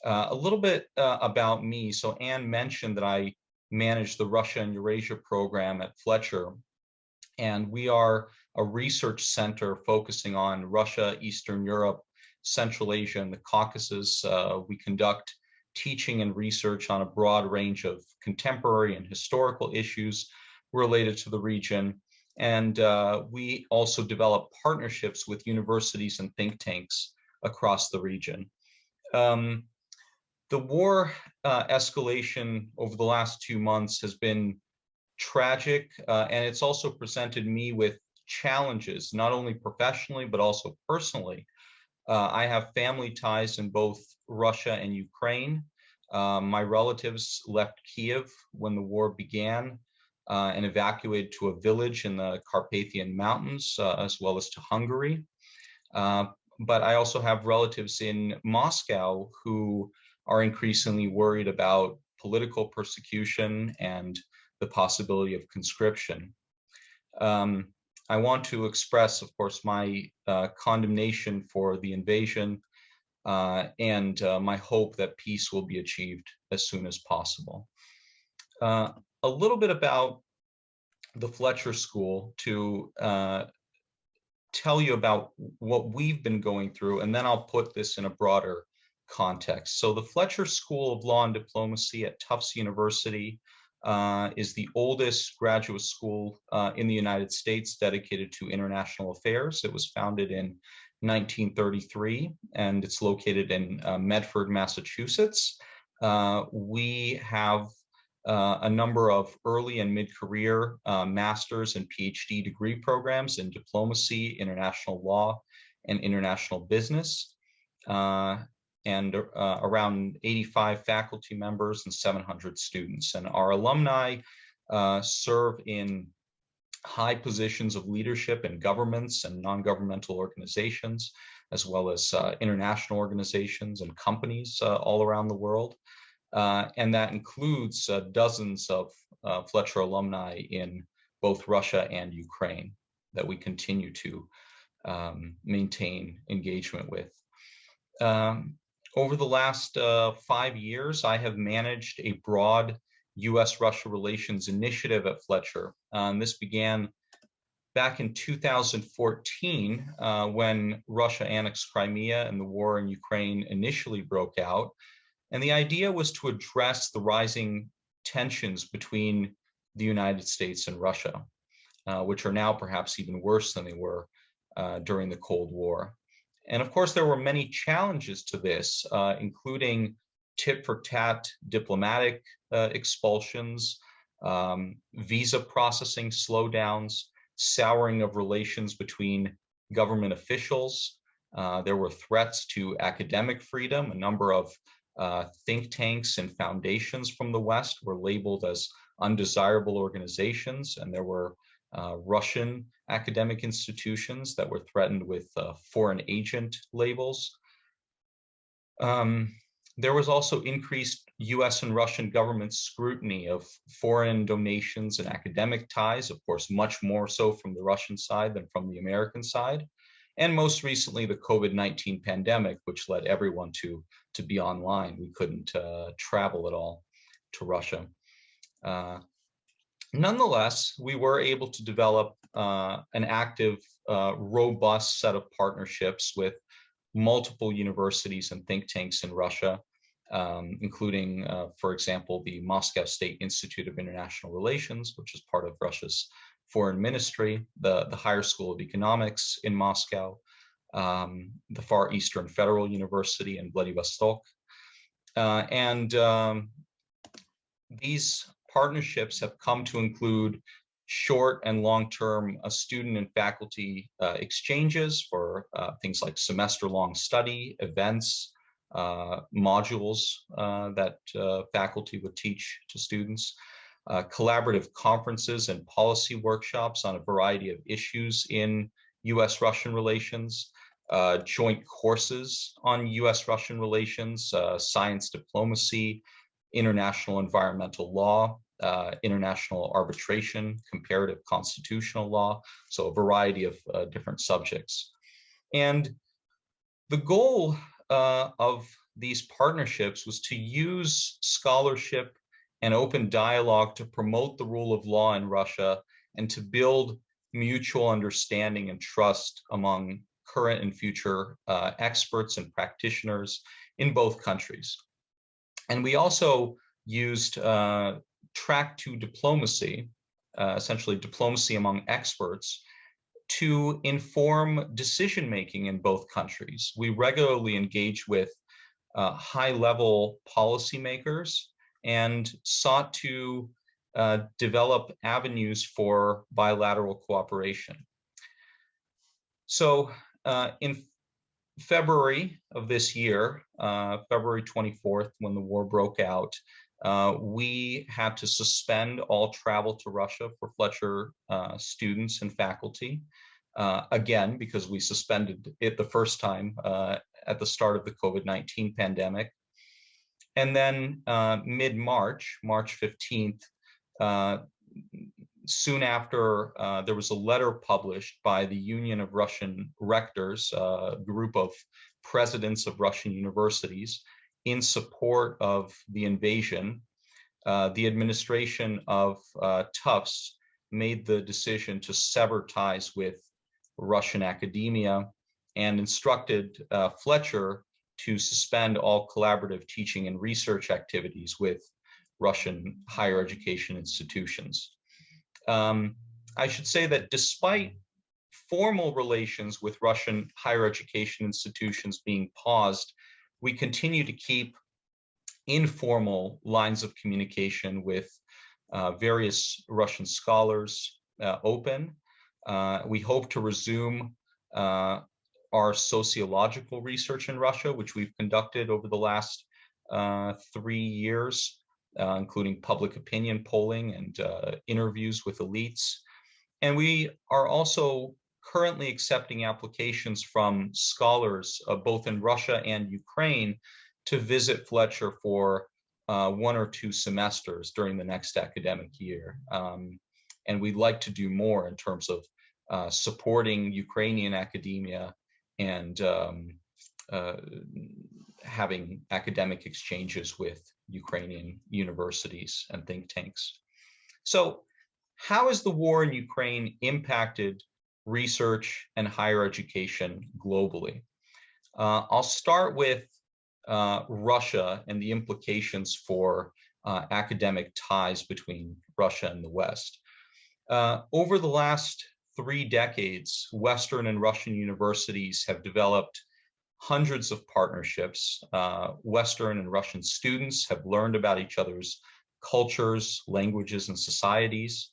A little bit about me. So Anne mentioned that I manage the Russia and Eurasia program at Fletcher. And we are a research center focusing on Russia, Eastern Europe, Central Asia, and the Caucasus. We conduct teaching and research on a broad range of contemporary and historical issues related to the region. And we also develop partnerships with universities and think tanks across the region. The war escalation over the last 2 months has been tragic, and it's also presented me with challenges, not only professionally, but also personally. I have family ties in both Russia and Ukraine. My relatives left Kiev when the war began and evacuated to a village in the Carpathian Mountains, as well as to Hungary. But I also have relatives in Moscow who are increasingly worried about political persecution and the possibility of conscription. I want to express, of course, my condemnation for the invasion and my hope that peace will be achieved as soon as possible. A little bit about the Fletcher School to tell you about what we've been going through, and then I'll put this in a broader context. So the Fletcher School of Law and Diplomacy at Tufts University is the oldest graduate school in the United States dedicated to international affairs. It was founded in 1933, and it's located in Medford, Massachusetts. We have a number of early and mid-career master's and PhD degree programs in diplomacy, international law, and international business. And around 85 faculty members and 700 students. And our alumni serve in high positions of leadership in governments and non-governmental organizations, as well as international organizations and companies all around the world. And that includes dozens of Fletcher alumni in both Russia and Ukraine that we continue to maintain engagement with. Over the last 5 years, I have managed a broad U.S.-Russia relations initiative at Fletcher. This began back in 2014 when Russia annexed Crimea and the war in Ukraine initially broke out. And the idea was to address the rising tensions between the United States and Russia, which are now perhaps even worse than they were during the Cold War. And of course, there were many challenges to this, including tit-for-tat diplomatic expulsions, visa processing slowdowns, souring of relations between government officials. There were threats to academic freedom. A number of think tanks and foundations from the West were labeled as undesirable organizations, and there were Russian academic institutions that were threatened with foreign agent labels. There was also increased US and Russian government scrutiny of foreign donations and academic ties, of course, much more so from the Russian side than from the American side. And most recently, the COVID-19 pandemic, which led everyone to be online. We couldn't travel at all to Russia. Nonetheless, we were able to develop an active, robust set of partnerships with multiple universities and think tanks in Russia, including, for example, the Moscow State Institute of International Relations, which is part of Russia's foreign ministry, the Higher School of Economics in Moscow, the Far Eastern Federal University in Vladivostok. These partnerships have come to include short and long-term student and faculty exchanges for things like semester-long study, events, modules that faculty would teach to students, collaborative conferences and policy workshops on a variety of issues in US-Russian relations, joint courses on US-Russian relations, science diplomacy, international environmental law, international arbitration, comparative constitutional law, so a variety of different subjects. And the goal of these partnerships was to use scholarship and open dialogue to promote the rule of law in Russia and to build mutual understanding and trust among current and future experts and practitioners in both countries. And we also used track 2 diplomacy, essentially diplomacy among experts, to inform decision-making in both countries. We regularly engage with high-level policymakers and sought to develop avenues for bilateral cooperation. So in February of this year, February 24th, when the war broke out, we had to suspend all travel to Russia for Fletcher students and faculty, again, because we suspended it the first time at the start of the COVID-19 pandemic. And then mid-March, March 15th, soon after, there was a letter published by the Union of Russian Rectors, a group of presidents of Russian universities, in support of the invasion. The administration of Tufts made the decision to sever ties with Russian academia and instructed Fletcher to suspend all collaborative teaching and research activities with Russian higher education institutions. I should say that despite formal relations with Russian higher education institutions being paused, we continue to keep informal lines of communication with various Russian scholars open. We hope to resume our sociological research in Russia, which we've conducted over the last 3 years, including public opinion polling and interviews with elites. And we are also currently accepting applications from scholars both in Russia and Ukraine to visit Fletcher for 1 or 2 semesters during the next academic year. And we'd like to do more in terms of supporting Ukrainian academia and having academic exchanges with Ukrainian universities and think tanks. So how has the war in Ukraine impacted research and higher education globally? I'll start with Russia and the implications for academic ties between Russia and the West. Over the last 3 decades, Western and Russian universities have developed hundreds of partnerships. Western and Russian students have learned about each other's cultures, languages, and societies.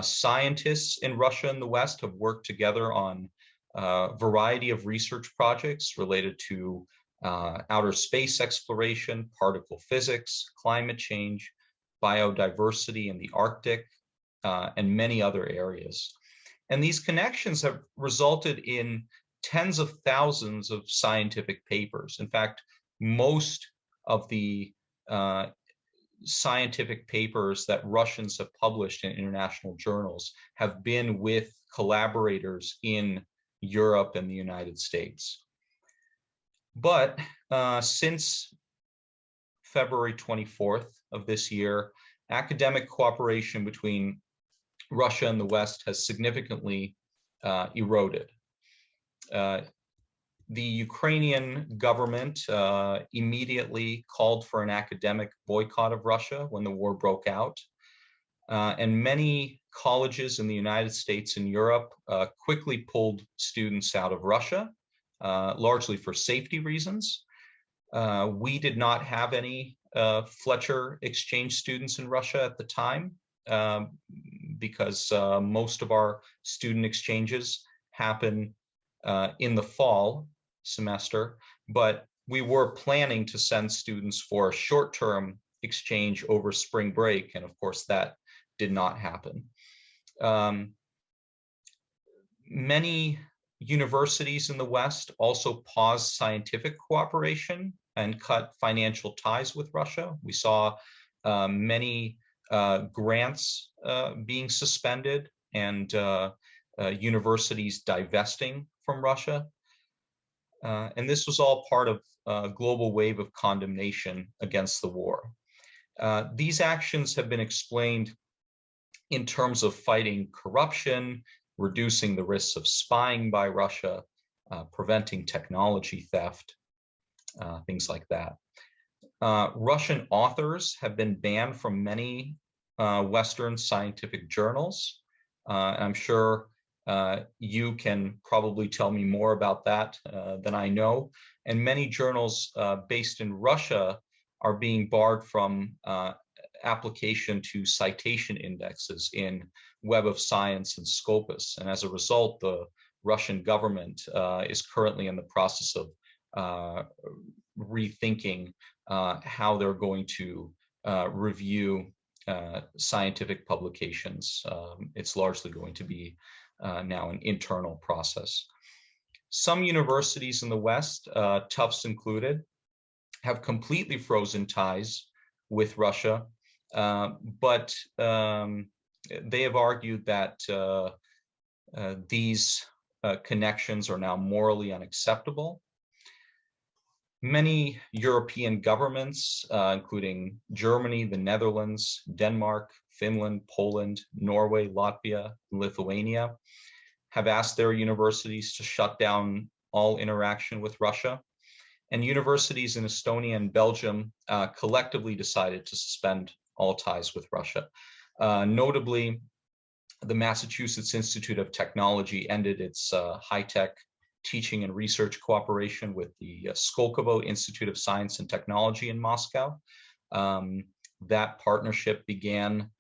Scientists in Russia and the West have worked together on a variety of research projects related to outer space exploration, particle physics, climate change, biodiversity in the Arctic, and many other areas. And these connections have resulted in tens of thousands of scientific papers. In fact, most of the scientific papers that Russians have published in international journals have been with collaborators in Europe and the United States. But since February 24th of this year, academic cooperation between Russia and the West has significantly eroded. The Ukrainian government immediately called for an academic boycott of Russia when the war broke out. And many colleges in the United States and Europe quickly pulled students out of Russia, largely for safety reasons. We did not have any Fletcher exchange students in Russia at the time because most of our student exchanges happen in the fall semester, but we were planning to send students for a short-term exchange over spring break, and of course that did not happen. Many universities in the West also paused scientific cooperation and cut financial ties with Russia. We saw many grants being suspended and universities divesting from Russia. And this was all part of a global wave of condemnation against the war. These actions have been explained in terms of fighting corruption, reducing the risks of spying by Russia, preventing technology theft, things like that. Russian authors have been banned from many Western scientific journals. I'm sure you can probably tell me more about that than I know. And many journals based in Russia are being barred from application to citation indexes in Web of Science and Scopus. And as a result, the Russian government is currently in the process of rethinking how they're going to review scientific publications. It's largely going to be now an internal process. Some universities in the West, Tufts included, have completely frozen ties with Russia, but they have argued that these connections are now morally unacceptable. Many European governments, including Germany, the Netherlands, Denmark, Finland, Poland, Norway, Latvia, and Lithuania, have asked their universities to shut down all interaction with Russia. And universities in Estonia and Belgium collectively decided to suspend all ties with Russia. Notably, the Massachusetts Institute of Technology ended its high-tech teaching and research cooperation with the Skolkovo Institute of Science and Technology in Moscow. That partnership began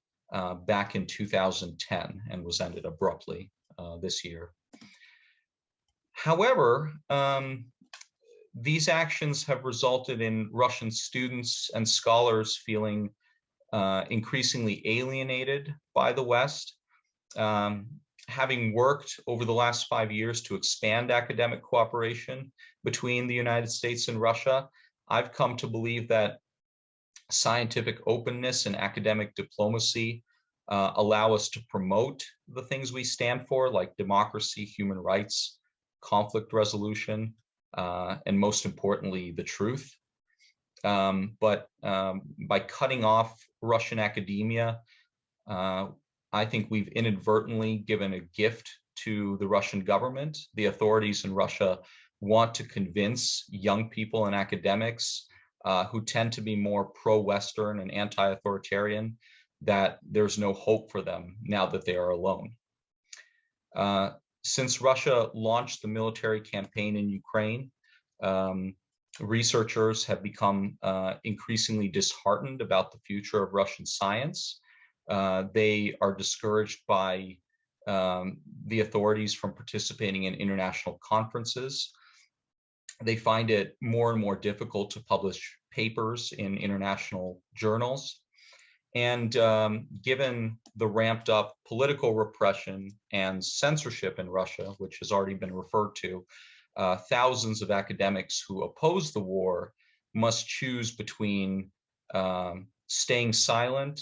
back in 2010 and was ended abruptly this year. However, these actions have resulted in Russian students and scholars feeling increasingly alienated by the West. Having worked over the last 5 years to expand academic cooperation between the United States and Russia, I've come to believe that scientific openness and academic diplomacy allow us to promote the things we stand for, like democracy, human rights, conflict resolution, and most importantly, the truth. But by cutting off Russian academia, I think we've inadvertently given a gift to the Russian government. The authorities in Russia want to convince young people and academics who tend to be more pro-Western and anti-authoritarian that there's no hope for them now that they are alone. Since Russia launched the military campaign in Ukraine, researchers have become increasingly disheartened about the future of Russian science. They are discouraged by the authorities from participating in international conferences. They find it more and more difficult to publish papers in international journals. And given the ramped up political repression and censorship in Russia, which has already been referred to, thousands of academics who oppose the war must choose between staying silent,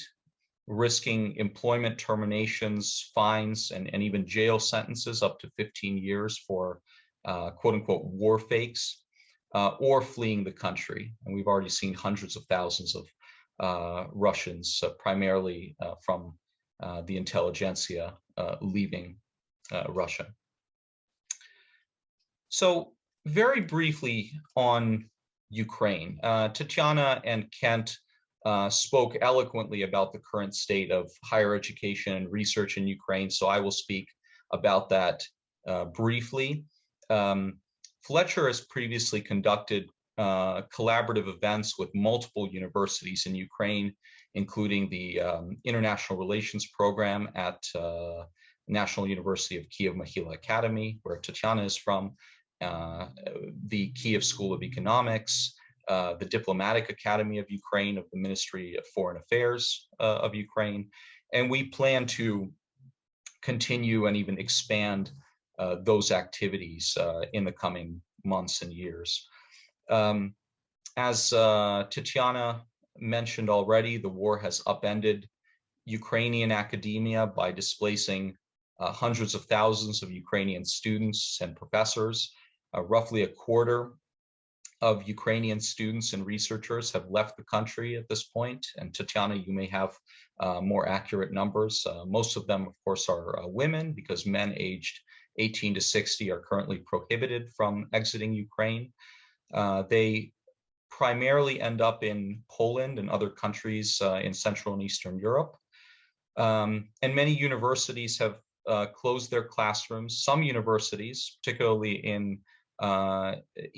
risking employment terminations, fines, and even jail sentences up to 15 years for quote unquote war fakes, or fleeing the country. And we've already seen hundreds of thousands of Russians, primarily from the intelligentsia, leaving Russia. So very briefly on Ukraine, Tatiana and Kent spoke eloquently about the current state of higher education and research in Ukraine, so I will speak about that briefly. Fletcher has previously conducted collaborative events with multiple universities in Ukraine, including the International Relations Program at National University of Kyiv-Mohyla Academy, where Tatiana is from, the Kyiv School of Economics, the Diplomatic Academy of Ukraine of the Ministry of Foreign Affairs of Ukraine. And we plan to continue and even expand those activities in the coming months and years. As Tatiana mentioned already, the war has upended Ukrainian academia by displacing hundreds of thousands of Ukrainian students and professors. Roughly a quarter of Ukrainian students and researchers have left the country at this point. And Tatiana, you may have more accurate numbers. Most of them, of course, are women, because men aged 18 to 60 are currently prohibited from exiting Ukraine. They primarily end up in Poland and other countries in Central and Eastern Europe. And many universities have closed their classrooms. Some universities, particularly in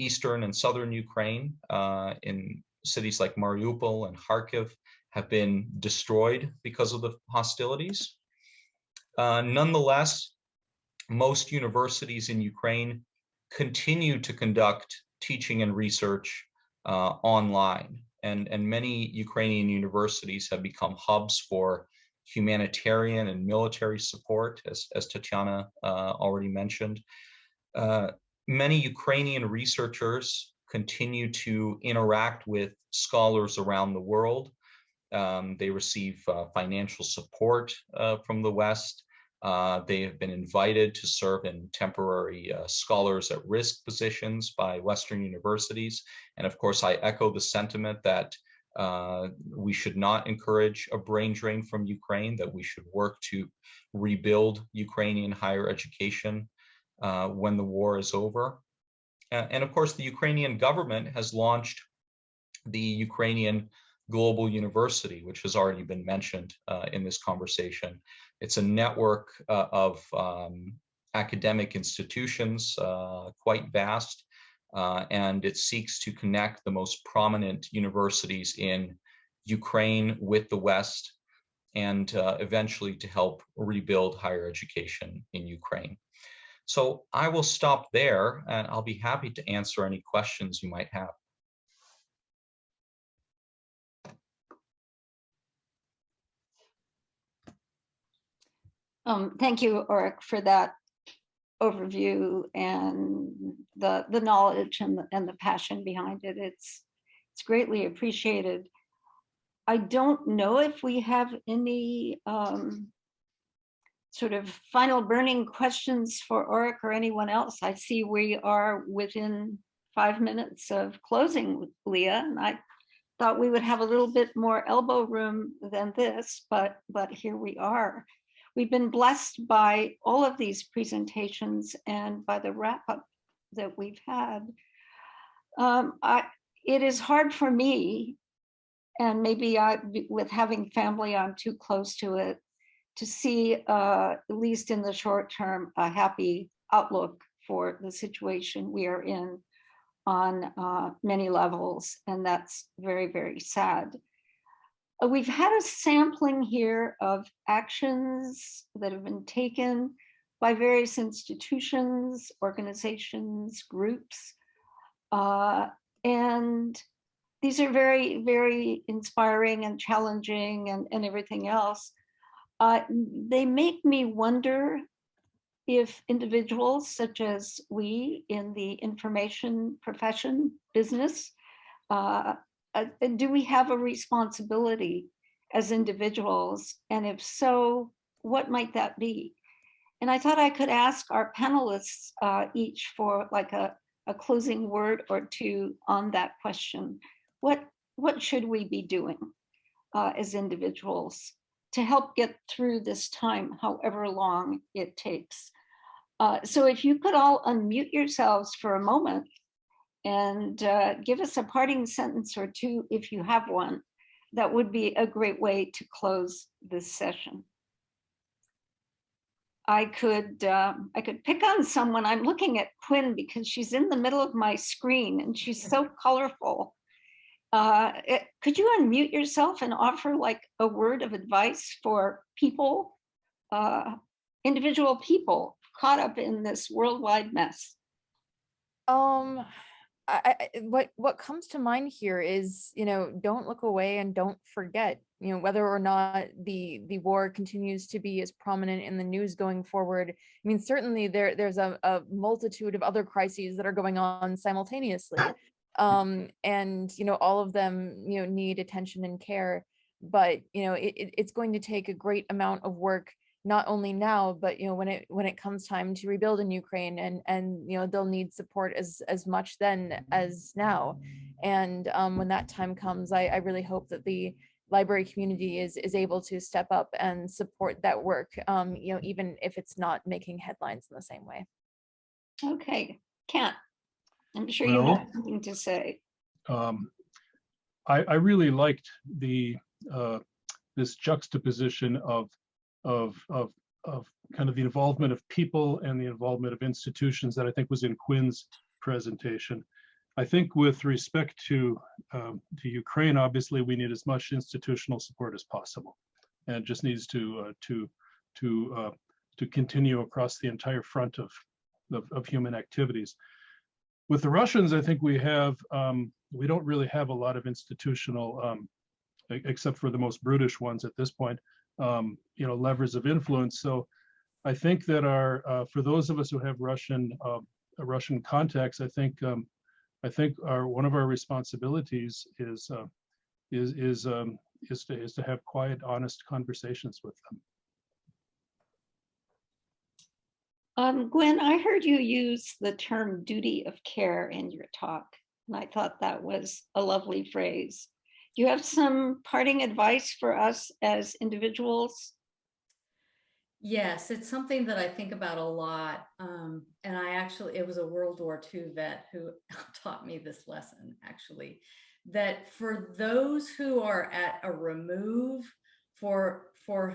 Eastern and Southern Ukraine, in cities like Mariupol and Kharkiv, have been destroyed because of the hostilities. Nonetheless, most universities in Ukraine continue to conduct teaching and research online, and many Ukrainian universities have become hubs for humanitarian and military support, as Tatiana already mentioned. Many Ukrainian researchers continue to interact with scholars around the world. They receive financial support from the West. They have been invited to serve in temporary scholars at risk positions by Western universities. And of course, I echo the sentiment that we should not encourage a brain drain from Ukraine, that we should work to rebuild Ukrainian higher education when the war is over. And of course, the Ukrainian government has launched the Ukrainian Global University, which has already been mentioned in this conversation. It's a network of academic institutions, quite vast, and it seeks to connect the most prominent universities in Ukraine with the West, and eventually to help rebuild higher education in Ukraine. So I will stop there, and I'll be happy to answer any questions you might have. Thank you, Arik, for that overview and the knowledge and the passion behind it. It's greatly appreciated. I don't know if we have any sort of final burning questions for Arik or anyone else. I see we are within 5 minutes of closing, Leah, and I thought we would have a little bit more elbow room than this, but here we are. We've been blessed by all of these presentations and by the wrap up that we've had. It is hard for me, and maybe with having family, I'm too close to it, to see, at least in the short term, a happy outlook for the situation we are in on many levels, and that's very, very sad. We've had a sampling here of actions that have been taken by various institutions, organizations, groups, and these are very, very inspiring and challenging and everything else. They make me wonder if individuals such as we in the information profession, business, do we have a responsibility as individuals? And if so, what might that be? And I thought I could ask our panelists each for like a closing word or two on that question. What should we be doing as individuals to help get through this time, however long it takes? So if you could all unmute yourselves for a moment and give us a parting sentence or two, if you have one, that would be a great way to close this session. I could pick on someone. I'm looking at Quinn because she's in the middle of my screen and she's so colorful. Could you unmute yourself and offer like a word of advice for people, individual people caught up in this worldwide mess? What comes to mind here is, don't look away and don't forget, whether or not the war continues to be as prominent in the news going forward. I mean, certainly there's a multitude of other crises that are going on simultaneously. And all of them need attention and care. but it's going to take a great amount of work, not only now, but when it comes time to rebuild in Ukraine, and they'll need support as much then as now. And when that time comes, I really hope that the library community is able to step up and support that work, even if it's not making headlines in the same way. Okay, Kent, I'm sure you Well, have something to say. I really liked this juxtaposition of kind of the involvement of people and the involvement of institutions that I think was in Quinn's presentation. I think with respect to Ukraine, obviously we need as much institutional support as possible, and it just needs to continue across the entire front of human activities. With the Russians, I think we don't really have a lot of institutional, except for the most brutish ones at this point, levers of influence. So I think that for those of us who have Russian contacts, I think one of our responsibilities is to have quiet, honest conversations with them. Gwen, I heard you use the term duty of care in your talk, and I thought that was a lovely phrase. Do you have some parting advice for us as individuals? Yes, it's something that I think about a lot. And it was a World War II vet who taught me this lesson, actually, that for those who are at a remove, for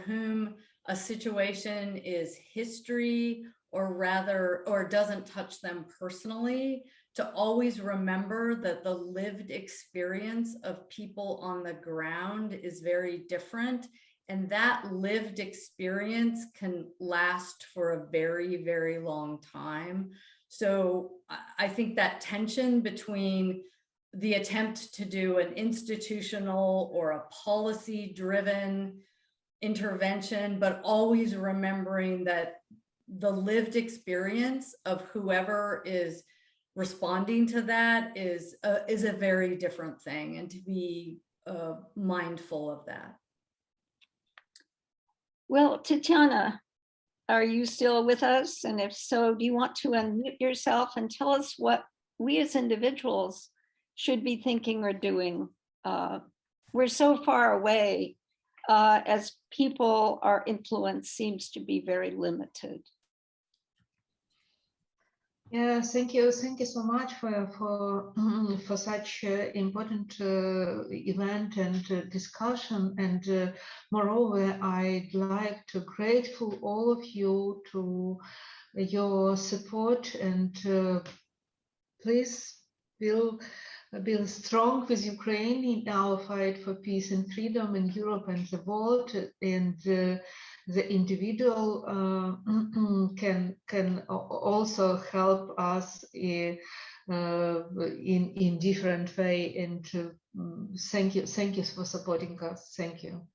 whom a situation is history, or doesn't touch them personally, to always remember that the lived experience of people on the ground is very different. And that lived experience can last for a very, very long time. So I think that tension between the attempt to do an institutional or a policy-driven intervention, but always remembering that the lived experience of whoever is responding to that is a very different thing, and to be mindful of that. Well, Tatiana, are you still with us? And if so, do you want to unmute yourself and tell us what we as individuals should be thinking or doing? We're so far away. As people, our influence seems to be very limited. Yeah, thank you so much for such important event and discussion. And moreover, I'd like to grateful all of you to your support, and please build strong with Ukraine in our fight for peace and freedom in Europe and the world. And the individual can also help us in different way. And thank you for supporting us. Thank you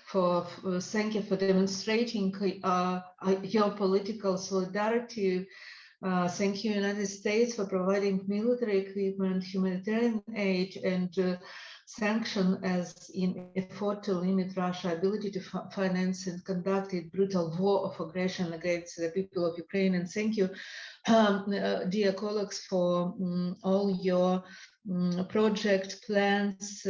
for demonstrating your political solidarity. Thank you, United States, for providing military equipment, humanitarian aid, and sanction as in effort to limit Russia's ability to finance and conduct a brutal war of aggression against the people of Ukraine. And thank you, dear colleagues, for all your project plans,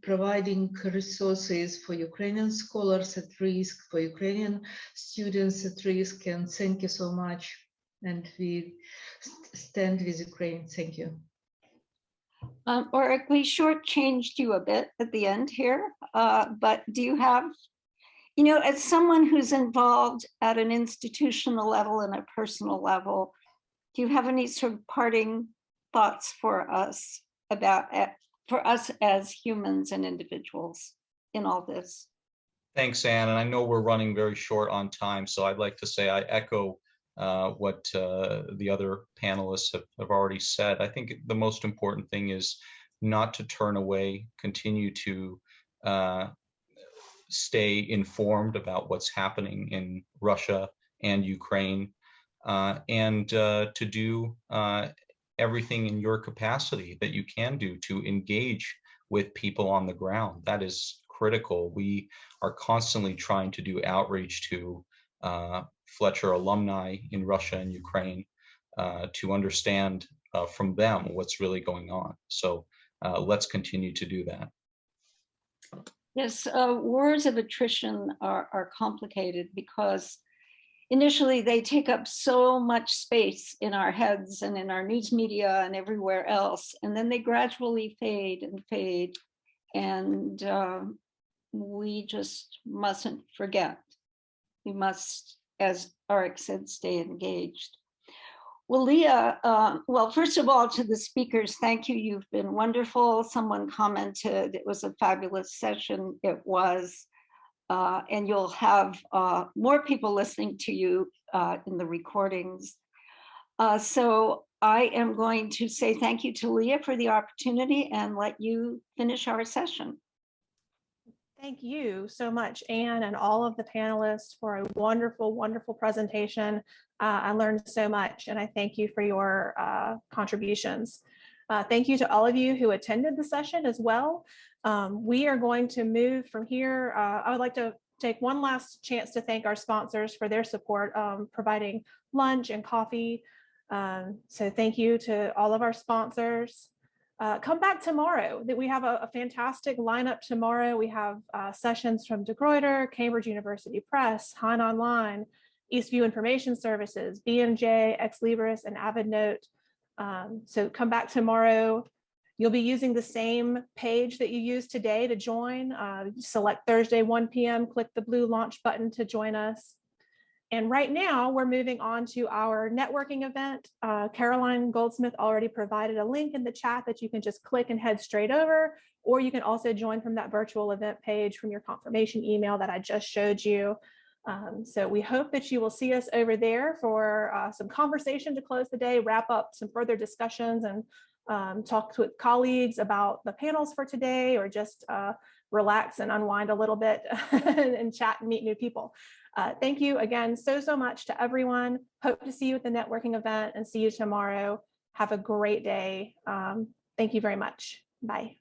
providing resources for Ukrainian scholars at risk, for Ukrainian students at risk. And thank you so much. And we stand with Ukraine. Thank you. Arik, we shortchanged you a bit at the end here, but do you have, as someone who's involved at an institutional level and a personal level, do you have any sort of parting thoughts for us for us as humans and individuals in all this? Thanks, Anne. And I know we're running very short on time, so I'd like to say I echo what the other panelists have already said. I think the most important thing is not to turn away, continue to stay informed about what's happening in Russia and Ukraine, and to do everything in your capacity that you can do to engage with people on the ground. That is critical. We are constantly trying to do outreach to Fletcher alumni in Russia and Ukraine to understand from them what's really going on. So let's continue to do that. Yes, wars of attrition are complicated because initially they take up so much space in our heads and in our news media and everywhere else, and then they gradually fade and fade, and we just mustn't forget. We must, as Arik said, stay engaged. Well, Leah, well, first of all, to the speakers, thank you. You've been wonderful. Someone commented it was a fabulous session. It was. And you'll have more people listening to you in the recordings. So I am going to say thank you to Leah for the opportunity and let you finish our session. Thank you so much, Anne, and all of the panelists for a wonderful, wonderful presentation. I learned so much, and I thank you for your contributions. Thank you to all of you who attended the session as well. We are going to move from here. I would like to take one last chance to thank our sponsors for their support, providing lunch and coffee. So thank you to all of our sponsors. Come back tomorrow. That we have a fantastic lineup tomorrow. We have sessions from De Gruyter, Cambridge University Press, Hein Online, Eastview Information Services, BMJ, Ex Libris, and AvidNote. So come back tomorrow. You'll be using the same page that you used today to join. Select Thursday, 1 p.m., click the blue launch button to join us. And right now we're moving on to our networking event. Caroline Goldsmith already provided a link in the chat that you can just click and head straight over, or you can also join from that virtual event page from your confirmation email that I just showed you. So we hope that you will see us over there for some conversation to close the day, wrap up some further discussions, and talk with colleagues about the panels for today, or just relax and unwind a little bit and chat and meet new people. Thank you again so much to everyone. Hope to see you at the networking event and see you tomorrow. Have a great day. Thank you very much. Bye.